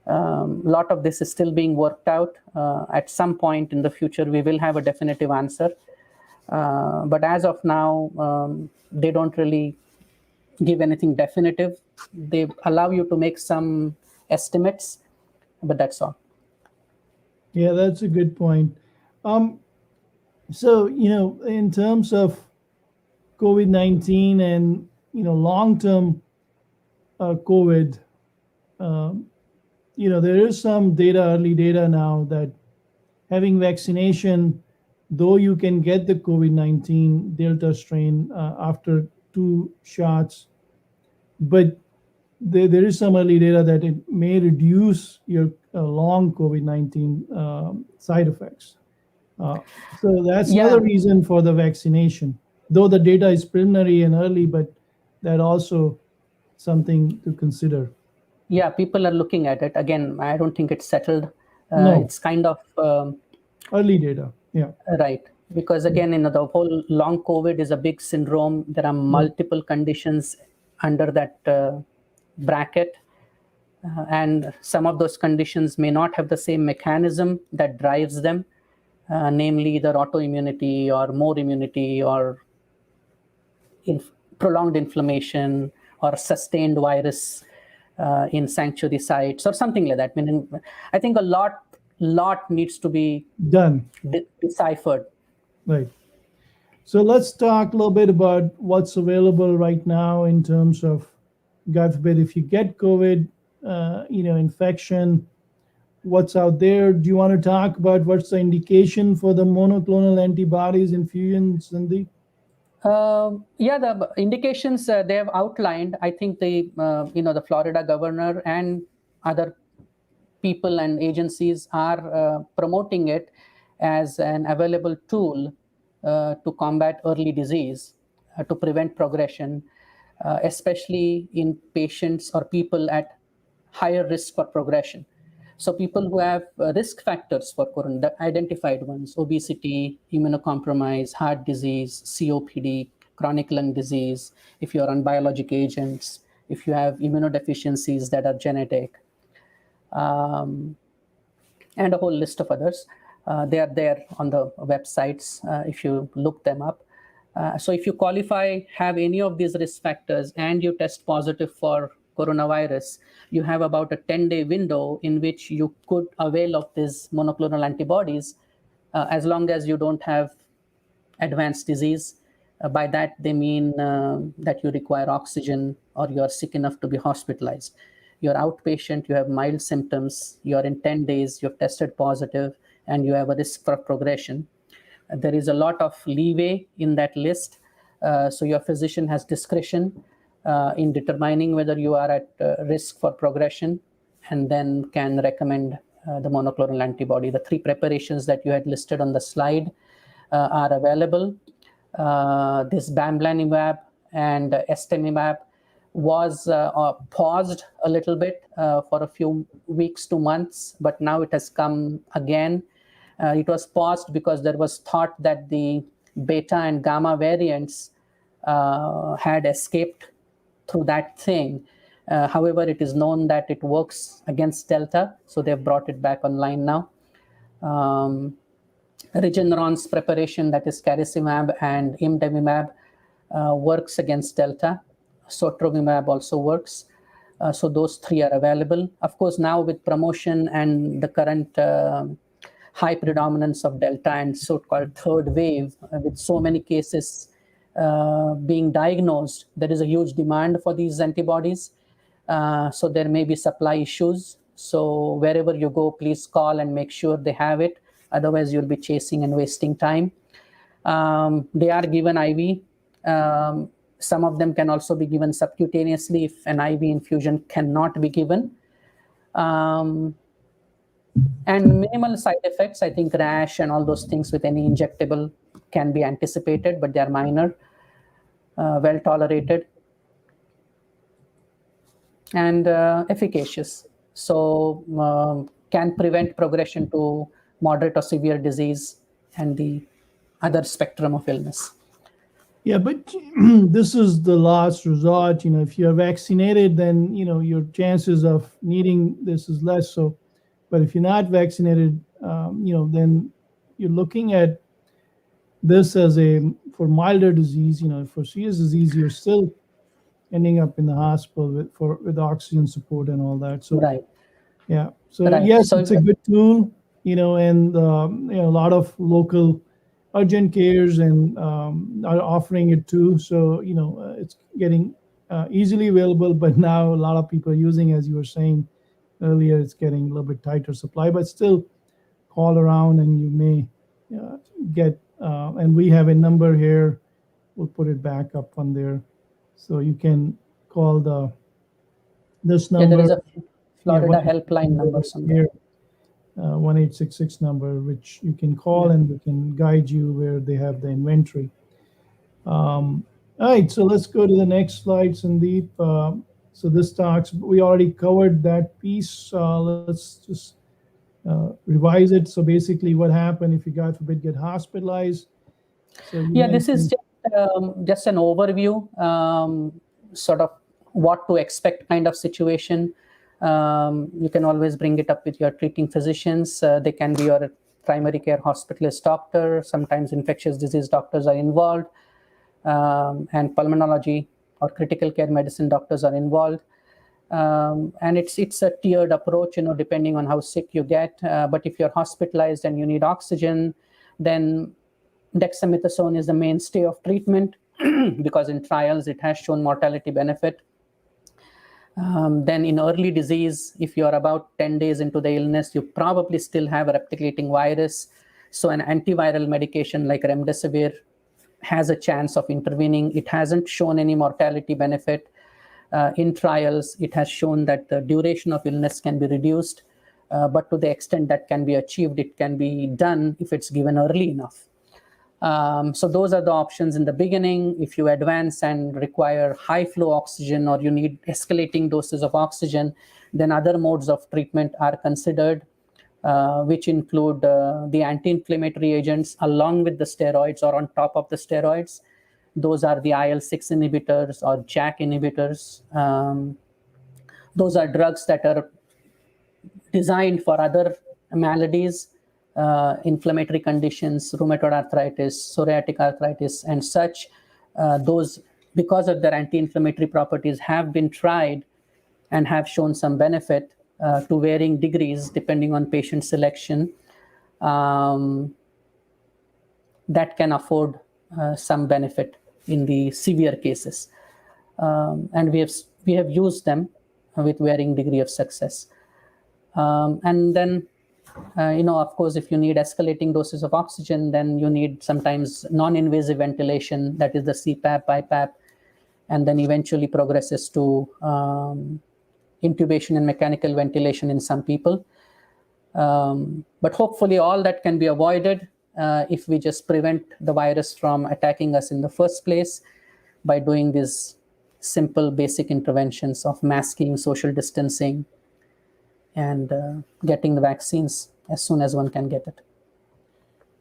A lot of this is still being worked out. At some point in the future, we will have a definitive answer. But as of now, they don't really give anything definitive. They allow you to make some estimates, but that's all. Yeah, that's a good point. So, in terms of COVID-19 and, long-term COVID, there is some data, early data now, that having vaccination, though you can get the COVID-19 Delta strain after 2 shots, but there is some early data that it may reduce your long COVID-19 side effects. Uh, so that's another Yeah, reason for the vaccination. Though the data is preliminary and early, but that also something to consider. yeah, people are looking at it. Again, I don't think it's settled. No, It's kind of early data. Yeah, right. Because again, the whole long COVID is a big syndrome. There are right. multiple conditions under that bracket. And some of those conditions may not have the same mechanism that drives them, namely either autoimmunity or more immunity or prolonged inflammation or sustained virus in sanctuary sites or something like that. Meaning, I think a lot needs to be Done. deciphered. Right. So let's talk a little bit about what's available right now in terms of, God forbid, if you get COVID, infection, what's out there. Do you want to talk about what's the indication for the monoclonal antibodies infusion, Sandeep? Yeah, the indications they have outlined. I think the Florida governor and other people and agencies are promoting it as an available tool to combat early disease, to prevent progression, especially in patients or people at higher risk for progression. So people who have risk factors for corona, the identified ones: obesity, immunocompromise, heart disease, COPD, chronic lung disease, if you're on biologic agents, if you have immunodeficiencies that are genetic, um, and a whole list of others. They are there on the websites if you look them up. So if you qualify, have any of these risk factors, and you test positive for coronavirus, you have about a 10-day window in which you could avail of these monoclonal antibodies, as long as you don't have advanced disease. By that, they mean that you require oxygen or you are sick enough to be hospitalized. You're outpatient, you have mild symptoms, you're in 10 days, you've tested positive, and you have a risk for progression. There is a lot of leeway in that list. So your physician has discretion in determining whether you are at risk for progression, and then can recommend the monoclonal antibody. The three preparations that you had listed on the slide are available. This bamlanivimab and estimimab was paused a little bit for a few weeks to months, but now it has come again. It was paused because there was thought that the beta and gamma variants had escaped through that thing. However, it is known that it works against Delta, so they've brought it back online now. Regeneron's preparation, that is caricimab and imdevimab, works against Delta. Sotrovimab also works. So those three are available. Of course, now with promotion and the current high predominance of Delta and so-called third wave, with so many cases being diagnosed, there is a huge demand for these antibodies. So there may be supply issues. So wherever you go, please call and make sure they have it. Otherwise, you'll be chasing and wasting time. They are given IV. Some of them can also be given subcutaneously if an IV infusion cannot be given. And minimal side effects, I think rash and all those things with any injectable can be anticipated, but they are minor, well tolerated, and efficacious. So can prevent progression to moderate or severe disease and the other spectrum of illness. Yeah, but this is the last resort. If you're vaccinated, then your chances of needing this is less. So, but if you're not vaccinated, then you're looking at this as for milder disease. For serious disease, you're still ending up in the hospital with oxygen support and all that. So, Right. yeah. So Right. yes, So it's a good tool. And a lot of local urgent cares and are offering it too. So it's getting easily available. But now a lot of people are using, as you were saying, earlier, it's getting a little bit tighter supply, but still call around and you may get, and we have a number here. We'll put it back up on there. So you can call this Yeah, there number. is a Yeah, Florida helpline number somewhere. here, 1866 number, which you can call and we can guide you where they have the inventory. All right, so let's go to the next slide, Sandeep. So this talks, we already covered that piece. Let's just revise it. So basically, what happened if you, God forbid, get hospitalized? So you Yeah, this is mentioned, just an overview, sort of what to expect kind of situation. You can always bring it up with your treating physicians. They can be your primary care hospitalist doctor. Sometimes infectious disease doctors are involved, and pulmonology or critical care medicine doctors are involved. And it's a tiered approach, depending on how sick you get. But if you're hospitalized and you need oxygen, then dexamethasone is the mainstay of treatment because in trials it has shown mortality benefit. Then in early disease, if you're about 10 days into the illness, you probably still have a replicating virus. So an antiviral medication like remdesivir has a chance of intervening. It hasn't shown any mortality benefit. In trials, it has shown that the duration of illness can be reduced, but to the extent that can be achieved, it can be done if it's given early enough. So those are the options in the beginning. If you advance and require high flow oxygen or you need escalating doses of oxygen, then other modes of treatment are considered, which include the anti-inflammatory agents along with the steroids or on top of the steroids. Those are the IL-6 inhibitors or JAK inhibitors. Those are drugs that are designed for other maladies, inflammatory conditions, rheumatoid arthritis, psoriatic arthritis, and such. Those, because of their anti-inflammatory properties, have been tried and have shown some benefit to varying degrees depending on patient selection. That can afford some benefit in the severe cases. And we have used them with varying degree of success. And then, of course, if you need escalating doses of oxygen, then you need sometimes non-invasive ventilation, that is the CPAP, BiPAP, and then eventually progresses to intubation and mechanical ventilation in some people. But hopefully all that can be avoided if we just prevent the virus from attacking us in the first place by doing these simple basic interventions of masking, social distancing, and getting the vaccines as soon as one can get it.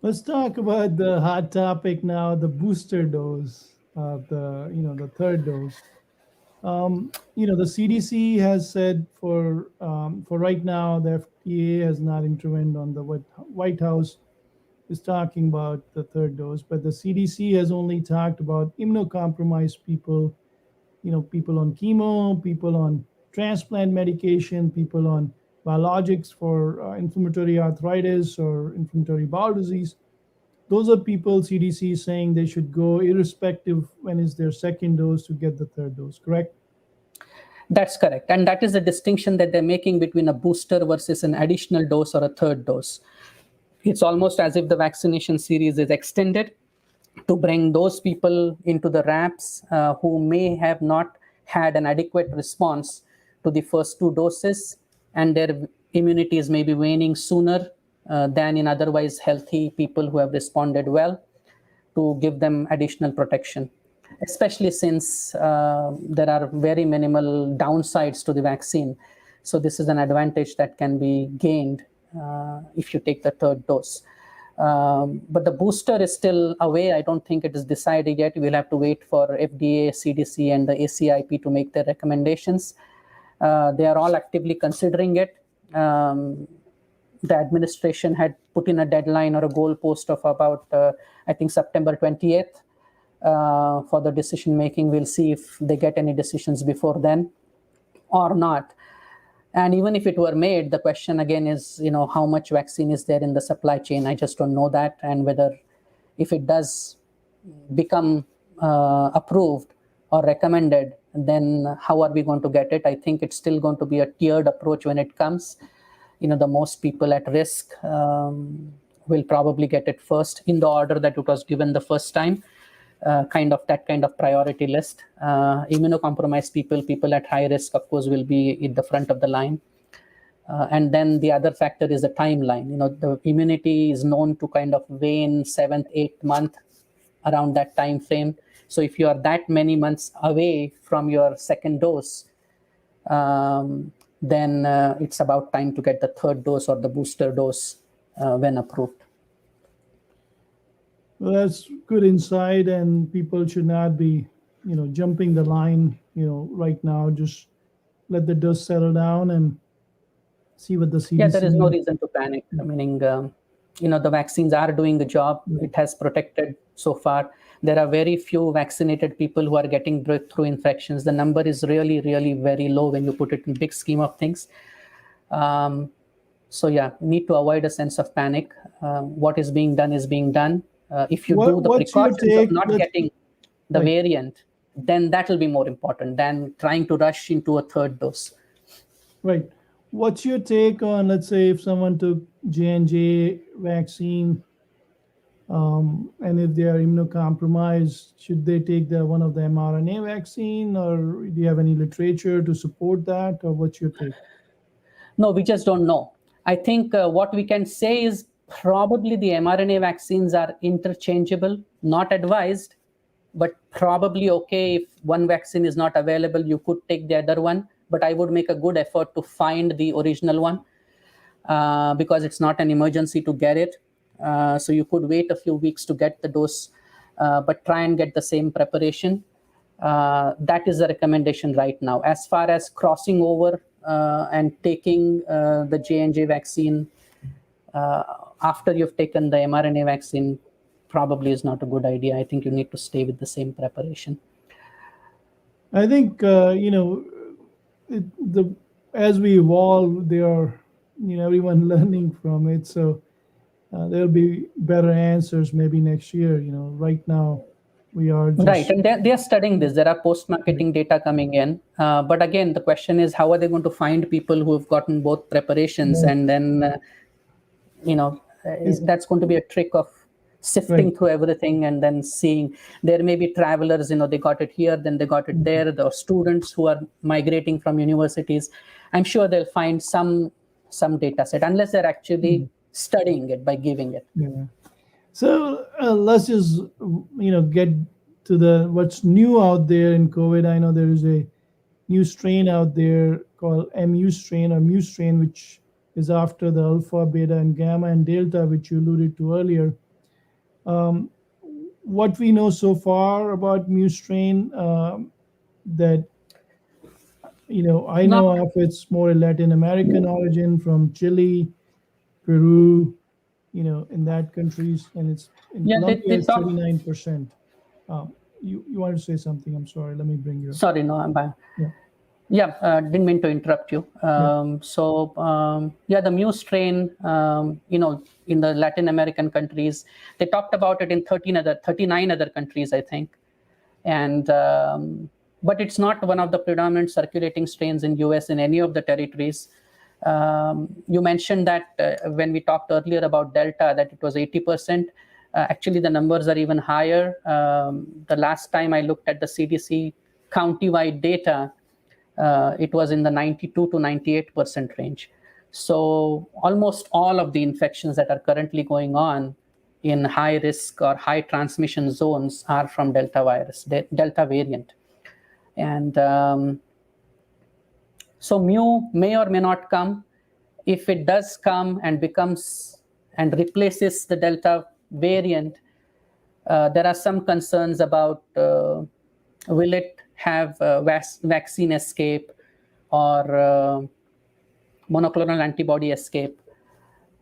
let's talk about the hot topic now, the booster dose, the third dose. The CDC has said for right now, the FDA has not intervened on the White House is talking about the third dose, but the CDC has only talked about immunocompromised people, people on chemo, people on transplant medication, people on biologics for inflammatory arthritis or inflammatory bowel disease. Those are people CDC is saying they should go irrespective when is their second dose to get the third dose, correct? That's correct. And that is the distinction that they're making between a booster versus an additional dose or a third dose. It's almost as if the vaccination series is extended to bring those people into the wraps who may have not had an adequate response to the first two doses, and their immunities may be waning sooner than in otherwise healthy people who have responded well, to give them additional protection, especially since there are very minimal downsides to the vaccine. So this is an advantage that can be gained if you take the third dose. But the booster is still away. I don't think it is decided yet. We'll have to wait for FDA, CDC, and the ACIP to make their recommendations. They are all actively considering it. The administration had put in a deadline or a goal post of about, I think, September 20th for the decision making. We'll see if they get any decisions before then or not. And even if it were made, the question again is, how much vaccine is there in the supply chain? I just don't know that. And whether, if it does become approved or recommended, then how are we going to get it? I think it's still going to be a tiered approach when it comes. The most people at risk will probably get it first in the order that it was given the first time. Kind of priority list. Immunocompromised people at high risk, of course, will be at the front of the line. And then the other factor is the timeline. The immunity is known to kind of wane 7th, 8th month, around that time frame. So if you are that many months away from your second dose, then it's about time to get the third dose or the booster dose when approved. Well, that's good insight, and people should not be, jumping the line, right now. Just let the dust settle down and see what the CDC. Yeah, there is no reason to panic. Meaning, the vaccines are doing the job. It has protected so far. There are very few vaccinated people who are getting breakthrough infections. The number is really, really very low when you put it in big scheme of things. So yeah, need to avoid a sense of panic. What is being done is being done. If you do the precautions of not getting the variant, then that will be more important than trying to rush into a third dose. Right. What's your take on, let's say, if someone took J&J vaccine, and if they are immunocompromised, should they take one of the mRNA vaccine, or do you have any literature to support that, or what's your take? No, we just don't know. I think what we can say is probably the mRNA vaccines are interchangeable, not advised, but probably okay. If one vaccine is not available, you could take the other one, but I would make a good effort to find the original one because it's not an emergency to get it. So you could wait a few weeks to get the dose, but try and get the same preparation. That is the recommendation right now. As far as crossing over and taking the J&J vaccine after you've taken the mRNA vaccine, probably is not a good idea. I think you need to stay with the same preparation. I think, as we evolve, there are, everyone learning from it. So there'll be better answers maybe next year. Right now we are just... Right, and they're studying this. There are post-marketing data coming in. But again, the question is, how are they going to find people who have gotten both preparations? And then, that's going to be a trick of sifting through everything and then seeing. There may be travelers, they got it here, then they got it there. There are students who are migrating from universities. I'm sure they'll find some data set, unless they're actually studying it by giving it. Yeah. So let's just, get to what's new out there in COVID. I know there is a new strain out there called MU strain or mu strain, which is after the alpha, beta, and gamma and delta, which you alluded to earlier. What we know so far about mu strain, that, I know of, it's more Latin American origin from Chile, Peru, in that countries, and it's in Colombia it's 39%. You want to say something? I'm sorry. Let me bring you up. Sorry, no, I'm fine. Didn't mean to interrupt you. So the mu strain, in the Latin American countries, they talked about it in 39 other countries, I think, and but it's not one of the predominant circulating strains in US in any of the territories. You mentioned that when we talked earlier about Delta, that it was 80%. Actually, the numbers are even higher. The last time I looked at the CDC county-wide data, it was in the 92 to 98% range. So almost all of the infections that are currently going on in high risk or high transmission zones are from Delta virus, Delta variant. And so mu may or may not come. If it does come and becomes and replaces the Delta variant, there are some concerns about will it have vaccine escape or monoclonal antibody escape,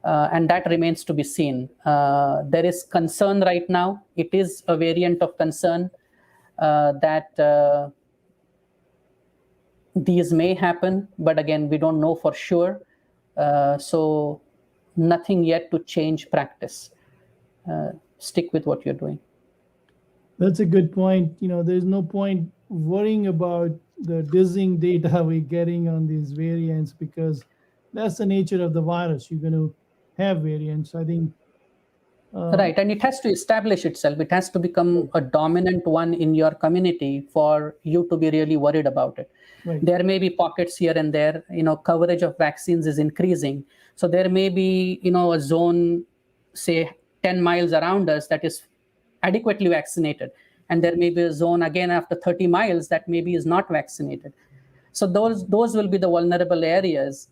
and that remains to be seen. There is concern right now. It is a variant of concern that these may happen, but again, we don't know for sure. So nothing yet to change practice. Stick with what you're doing. That's a good point. There's no point worrying about the dizzying data we're getting on these variants, because that's the nature of the virus. You're going to have variants. I think. Right, and it has to establish itself. It has to become a dominant one in your community for you to be really worried about it. Right. There may be pockets here and there. Coverage of vaccines is increasing, so there may be a zone, say 10 miles around us, that is adequately vaccinated, and there may be a zone again after 30 miles that maybe is not vaccinated. So those will be the vulnerable areas,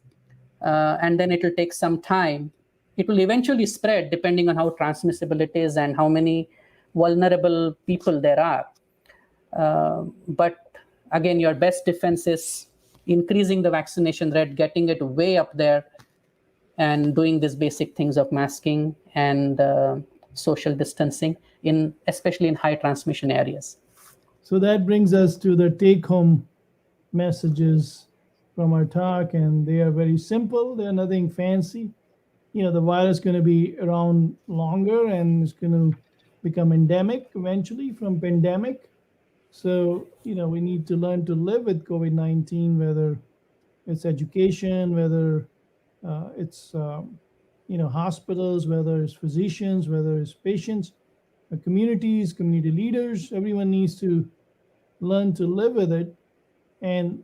and then it will take some time. It will eventually spread depending on how transmissible it is and how many vulnerable people there are. But again, your best defense is increasing the vaccination rate, getting it way up there, and doing these basic things of masking and social distancing, especially in high transmission areas. So that brings us to the take-home messages from our talk, and they are very simple. They're nothing fancy. The virus is going to be around longer, and it's going to become endemic eventually from pandemic. So, we need to learn to live with COVID-19, whether it's education, whether it's, hospitals, whether it's physicians, whether it's patients, communities, community leaders. Everyone needs to learn to live with it. And,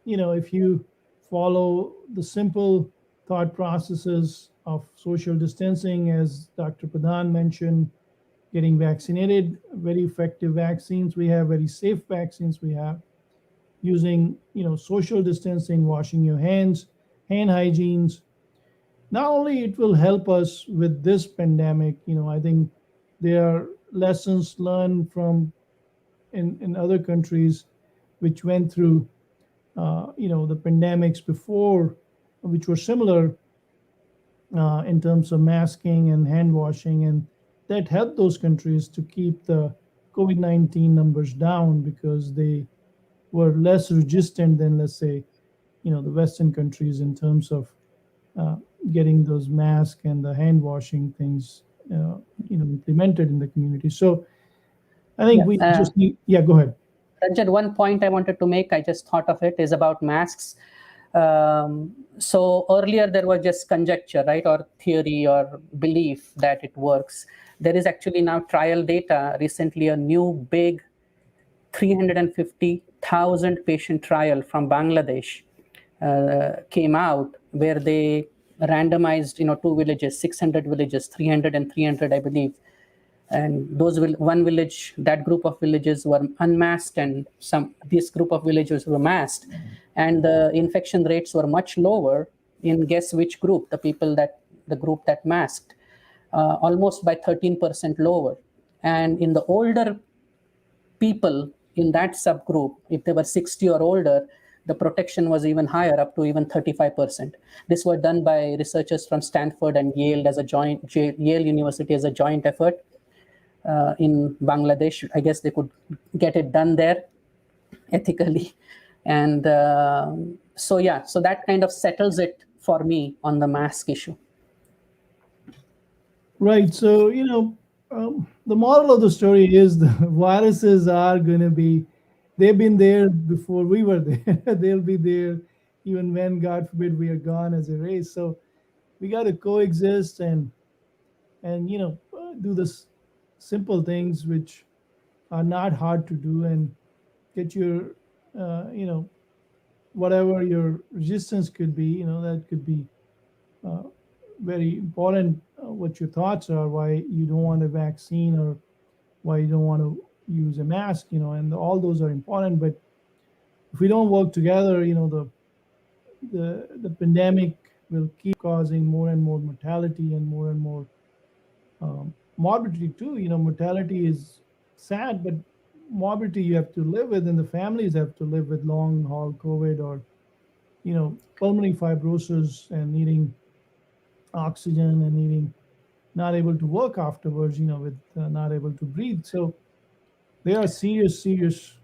if you follow the simple thought processes of social distancing, as Dr. Pradhan mentioned, getting vaccinated, very effective vaccines we have, very safe vaccines we have, using, social distancing, washing your hands, hand hygienes. Not only it will help us with this pandemic, I think there are lessons learned from in other countries which went through, the pandemics before, which were similar in terms of masking and hand washing, and that helped those countries to keep the COVID-19 numbers down because they were less resistant than, let's say, the Western countries in terms of getting those masks and the hand washing things, implemented in the community. So I think we just need. Yeah, go ahead. Ranjan, one point I wanted to make, I just thought of it, is about masks. So earlier there was just conjecture, right, or theory or belief that it works. There is actually now trial data. Recently, a new big 350,000 patient trial from Bangladesh came out, where they randomized, two villages, 600 villages, 300 and 300, I believe. And one village, that group of villages were unmasked, and this group of villagers were masked, and the infection rates were much lower in guess which group, the group that masked, almost by 13% lower. And in the older people in that subgroup, if they were 60 or older, the protection was even higher, up to even 35%. This was done by researchers from Stanford and Yale Yale University as a joint effort. In Bangladesh, I guess they could get it done there ethically. And so that kind of settles it for me on the mask issue. Right. So, the moral of the story is the viruses are going to be, they've been there before we were there. They'll be there even when, God forbid, we are gone as a race. So we got to coexist and do this simple things which are not hard to do, and get your whatever your resistance could be, that could be very important, what your thoughts are, why you don't want a vaccine or why you don't want to use a mask, and all those are important. But if we don't work together, the pandemic will keep causing more and more mortality and more morbidity too. Mortality is sad, but morbidity you have to live with, and the families have to live with long haul COVID or pulmonary fibrosis and needing oxygen and needing not able to work afterwards, with not able to breathe. So they are serious.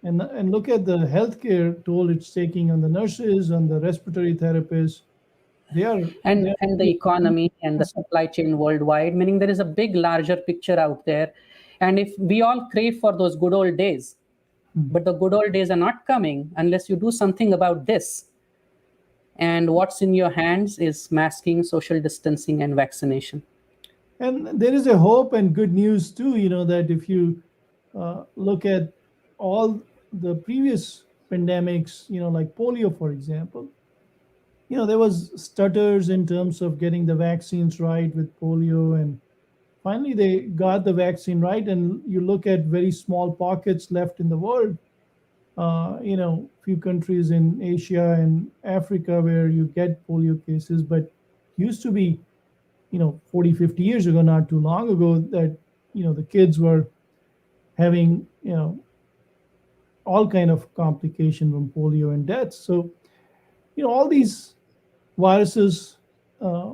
And look at the healthcare toll it's taking on the nurses, on the respiratory therapists. And the economy and the supply chain worldwide, meaning there is a big larger picture out there. And if we all crave for those good old days, But the good old days are not coming unless you do something about this. And what's in your hands is masking, social distancing, and vaccination. And there is a hope and good news too, that if you look at all the previous pandemics, like polio, for example, there was stutters in terms of getting the vaccines right with polio, and finally they got the vaccine right. And you look at very small pockets left in the world, few countries in Asia and Africa where you get polio cases, but used to be 40, 50 years ago, not too long ago, that the kids were having all kind of complication from polio and deaths. So all these viruses uh,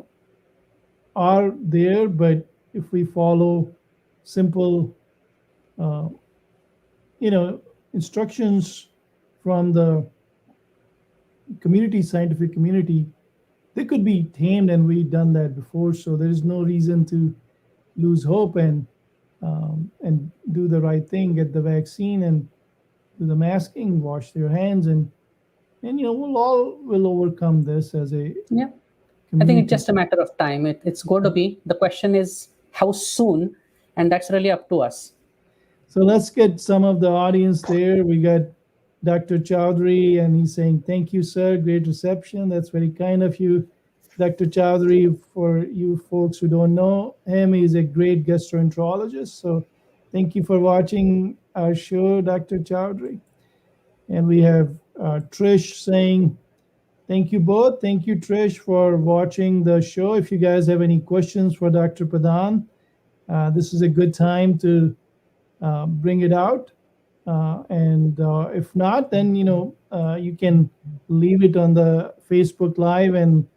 are there, but if we follow simple uh, you know instructions from the scientific community, they could be tamed, and we've done that before. So there is no reason to lose hope, and do the right thing, get the vaccine, and do the masking, wash their hands, and we'll overcome this as a Yeah. I think it's community. just a matter of time. It's going to be. The question is how soon, and that's really up to us. So let's get some of the audience there. We got Dr. Chowdhury, and he's saying, "Thank you, sir. Great reception. That's very kind of you." Dr. Chowdhury, for you folks who don't know him, he's a great gastroenterologist. So thank you for watching our show, Dr. Chowdhury. And we have Trish saying, "Thank you both. Thank you, Trish, for watching the show. If you guys have any questions for Dr. Pradhan, this is a good time to bring it out. And if not, then you can leave it on the Facebook Live, and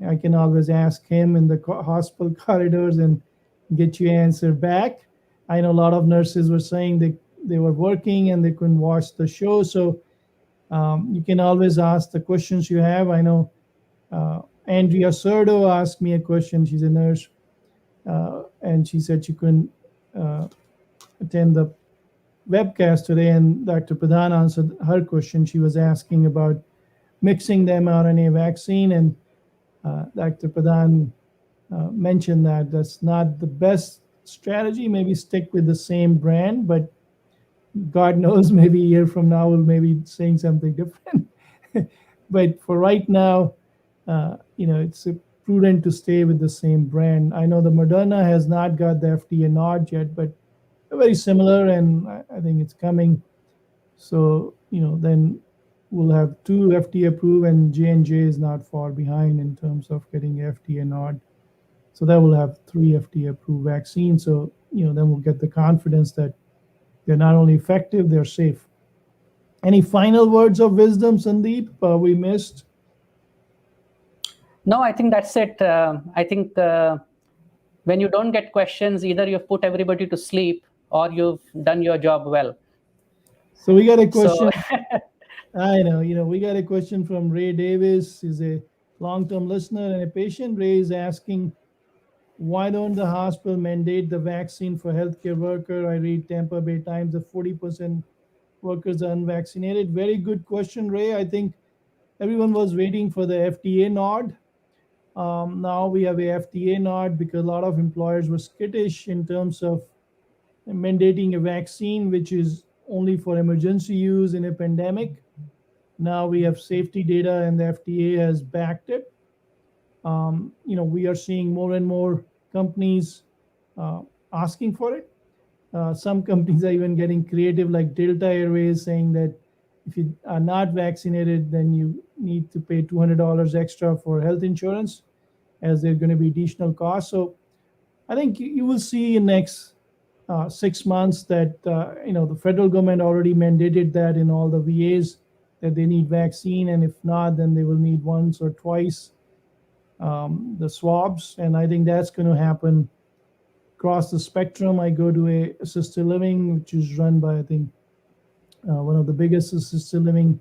I can always ask him in the hospital corridors and get you answer back. I know a lot of nurses were saying they were working and they couldn't watch the show, so you can always ask the questions you have. I know Andrea Sordo asked me a question. She's a nurse, and she said she couldn't uh, attend the webcast today, and Dr. Pradhan answered her question. She was asking about mixing the mRNA vaccine, and Dr. Pradhan mentioned that that's not the best strategy. Maybe stick with the same brand, but God knows, maybe a year from now we'll maybe saying something different. But for right now, it's prudent to stay with the same brand. I know the Moderna has not got the FDA nod yet, but they're very similar, and I think it's coming. So then we'll have two FDA approved, and J&J is not far behind in terms of getting FDA nod. So that will have three FDA approved vaccines. So then we'll get the confidence that they're not only effective, they're safe. Any final words of wisdom, Sandeep, we missed? No, I think that's it. I think when you don't get questions, either you've put everybody to sleep or you've done your job well. So we got a So question. I know, we got a question from Ray Davis. He's a long-term listener and a patient. Ray is asking, why don't the hospital mandate the vaccine for healthcare worker? I read Tampa Bay Times, the 40% workers are unvaccinated. Very good question, Ray. I think everyone was waiting for the FDA nod. Now we have a FDA nod because a lot of employers were skittish in terms of mandating a vaccine which is only for emergency use in a pandemic. Now we have safety data, and the FDA has backed it. We are seeing more and more companies uh, asking for it. Some companies are even getting creative, like Delta Airways, saying that if you are not vaccinated, then you need to pay $200 extra for health insurance, as there are going to be additional costs. So I think you will see in next 6 months that the federal government already mandated that in all the VAs that they need vaccine, and if not, then they will need once or twice the swabs. And I think that's going to happen across the spectrum. I go to a assisted living, which is run by, I think, one of the biggest assisted living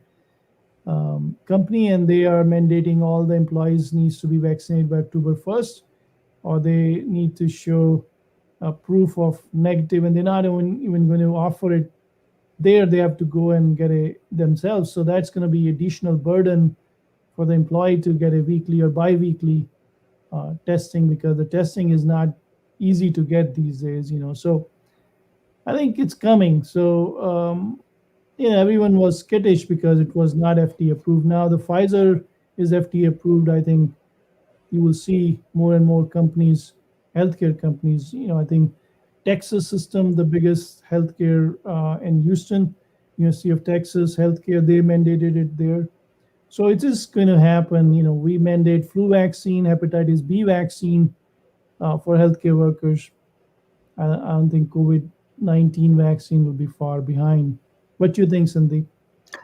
company, and they are mandating all the employees needs to be vaccinated by October 1st, or they need to show a proof of negative, and they're not even going to offer it there they have to go and get a themselves. So that's going to be additional burden for the employee to get a weekly or bi-weekly testing, because the testing is not easy to get these days, So I think it's coming. So everyone was skittish because it was not FDA approved. Now the Pfizer is FDA approved. I think you will see more and more companies, healthcare companies. I think Texas System, the biggest healthcare in Houston, University of Texas Healthcare, they mandated it there. So it is going to happen. We mandate flu vaccine, hepatitis B vaccine for healthcare workers. I don't think COVID-19 vaccine will be far behind. What do you think, Sandeep?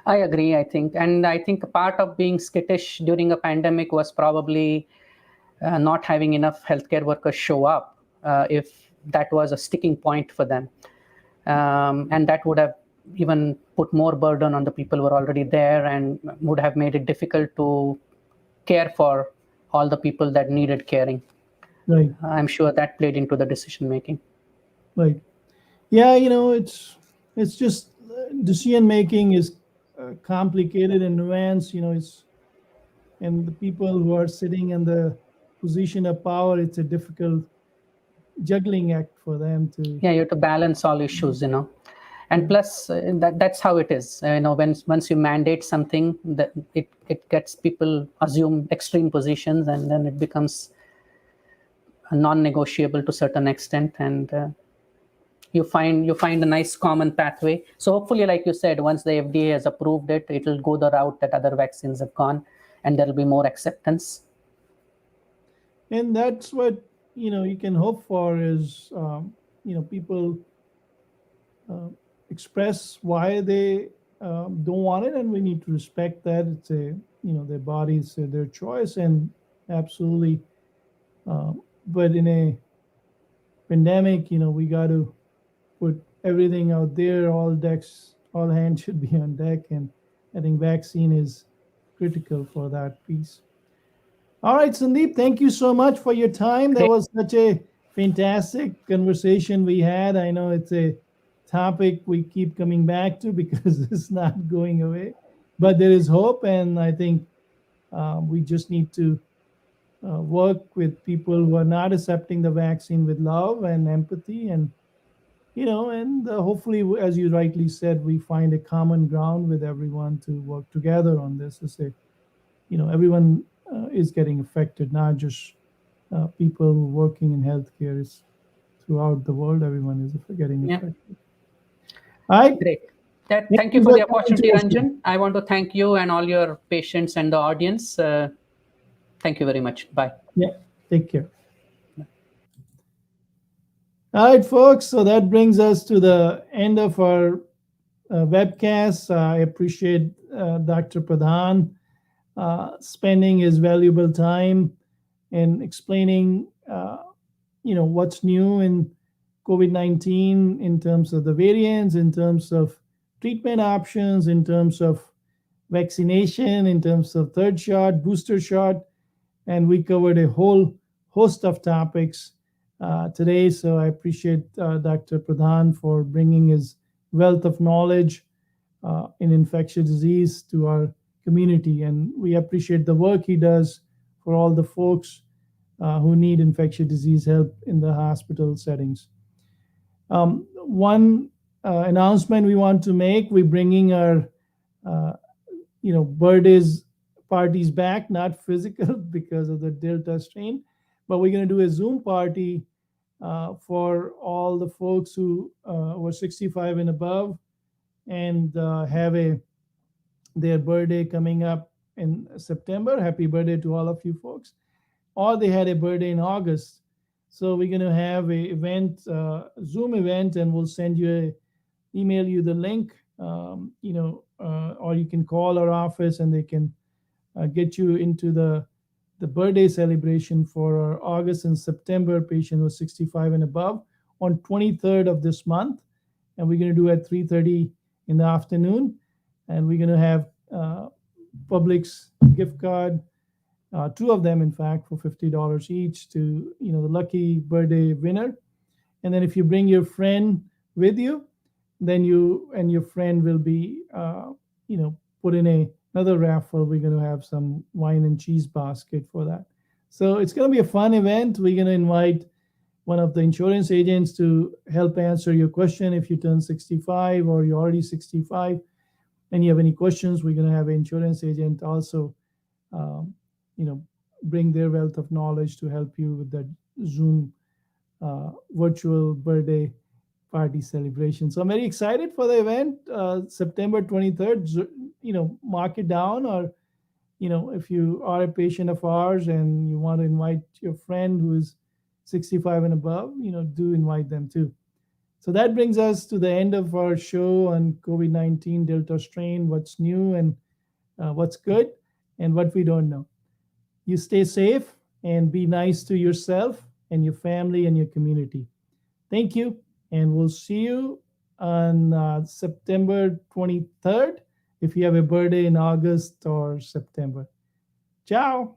I agree, I think. And I think a part of being skittish during a pandemic was probably not having enough healthcare workers show up, if that was a sticking point for them. And that would have even put more burden on the people who were already there and would have made it difficult to care for all the people that needed caring. Right, I'm sure that played into the decision making. right. Yeah, it's just decision making is complicated and nuanced. It's and the people who are sitting in the position of power, it's a difficult juggling act for them to. Yeah, you have to balance all issues, and Yeah, plus that's how it is. When once you mandate something, that it gets people assume extreme positions, and then it becomes non-negotiable to certain extent, and you find a nice common pathway. So hopefully, like you said, once the FDA has approved it, it'll go the route that other vaccines have gone, and there'll be more acceptance. and that's what you can hope for is people uh, express why they don't want it, and we need to respect that. It's their bodies, their choice, and absolutely. But in a pandemic, we got to put everything out there. All decks, all hands should be on deck, and I think vaccine is critical for that piece. All right, Sandeep, thank you so much for your time. That Great. was such a fantastic conversation we had. I know it's a topic we keep coming back to because it's not going away, but there is hope, and I think we just need to work with people who are not accepting the vaccine with love and empathy, and hopefully, as you rightly said, we find a common ground with everyone to work together on this. To say, everyone is getting affected, not just people working in healthcare. Is throughout the world, everyone is getting Yeah. affected. All right. Great. Thank Thank you you for for the coming to opportunity, us. Ranjan. I want to thank you and all your patients and the audience. Thank you very much. Bye. Yeah. Take care. All right, folks. So that brings us to the end of our webcast. I appreciate Dr. Pradhan spending his valuable time in explaining, what's new in COVID-19 in terms of the variants, in terms of treatment options, in terms of vaccination, in terms of third shot, booster shot, and we covered a whole host of topics today. So I appreciate Dr. Pradhan for bringing his wealth of knowledge in infectious disease to our community, and we appreciate the work he does for all the folks who need infectious disease help in the hospital settings. One announcement we want to make: we're bringing our uh, birthdays parties back, not physical because of the Delta strain, but we're going to do a Zoom party for all the folks who were 65 and above and have their birthday coming up in September. Happy birthday to all of you folks. Or they had a birthday in August. So we're going to have a event, Zoom event, and we'll send you email you the link, or you can call our office and they can get you into the birthday celebration for our August and September patient who was 65 and above on 23rd of this month, and we're going to do at 3:30 in the afternoon, and we're going to have Publix gift card, two of them in fact, for $50 each to the lucky birthday winner. And then if you bring your friend with you, then you and your friend will be, put in another raffle. We're going to have some wine and cheese basket for that. So it's going to be a fun event. We're going to invite one of the insurance agents to help answer your question. If you turn 65 or you're already 65 and you have any questions, we're going to have an insurance agent also, um, you know, bring their wealth of knowledge to help you with that Zoom virtual birthday party celebration. So I'm very excited for the event, September 23rd. Mark it down, or if you are a patient of ours and you want to invite your friend who is 65 and above, do invite them too. So that brings us to the end of our show on COVID-19 Delta strain, what's new and what's good and what we don't know. You stay safe and be nice to yourself and your family and your community. Thank you, and we'll see you on September 23rd if you have a birthday in August or September. Ciao.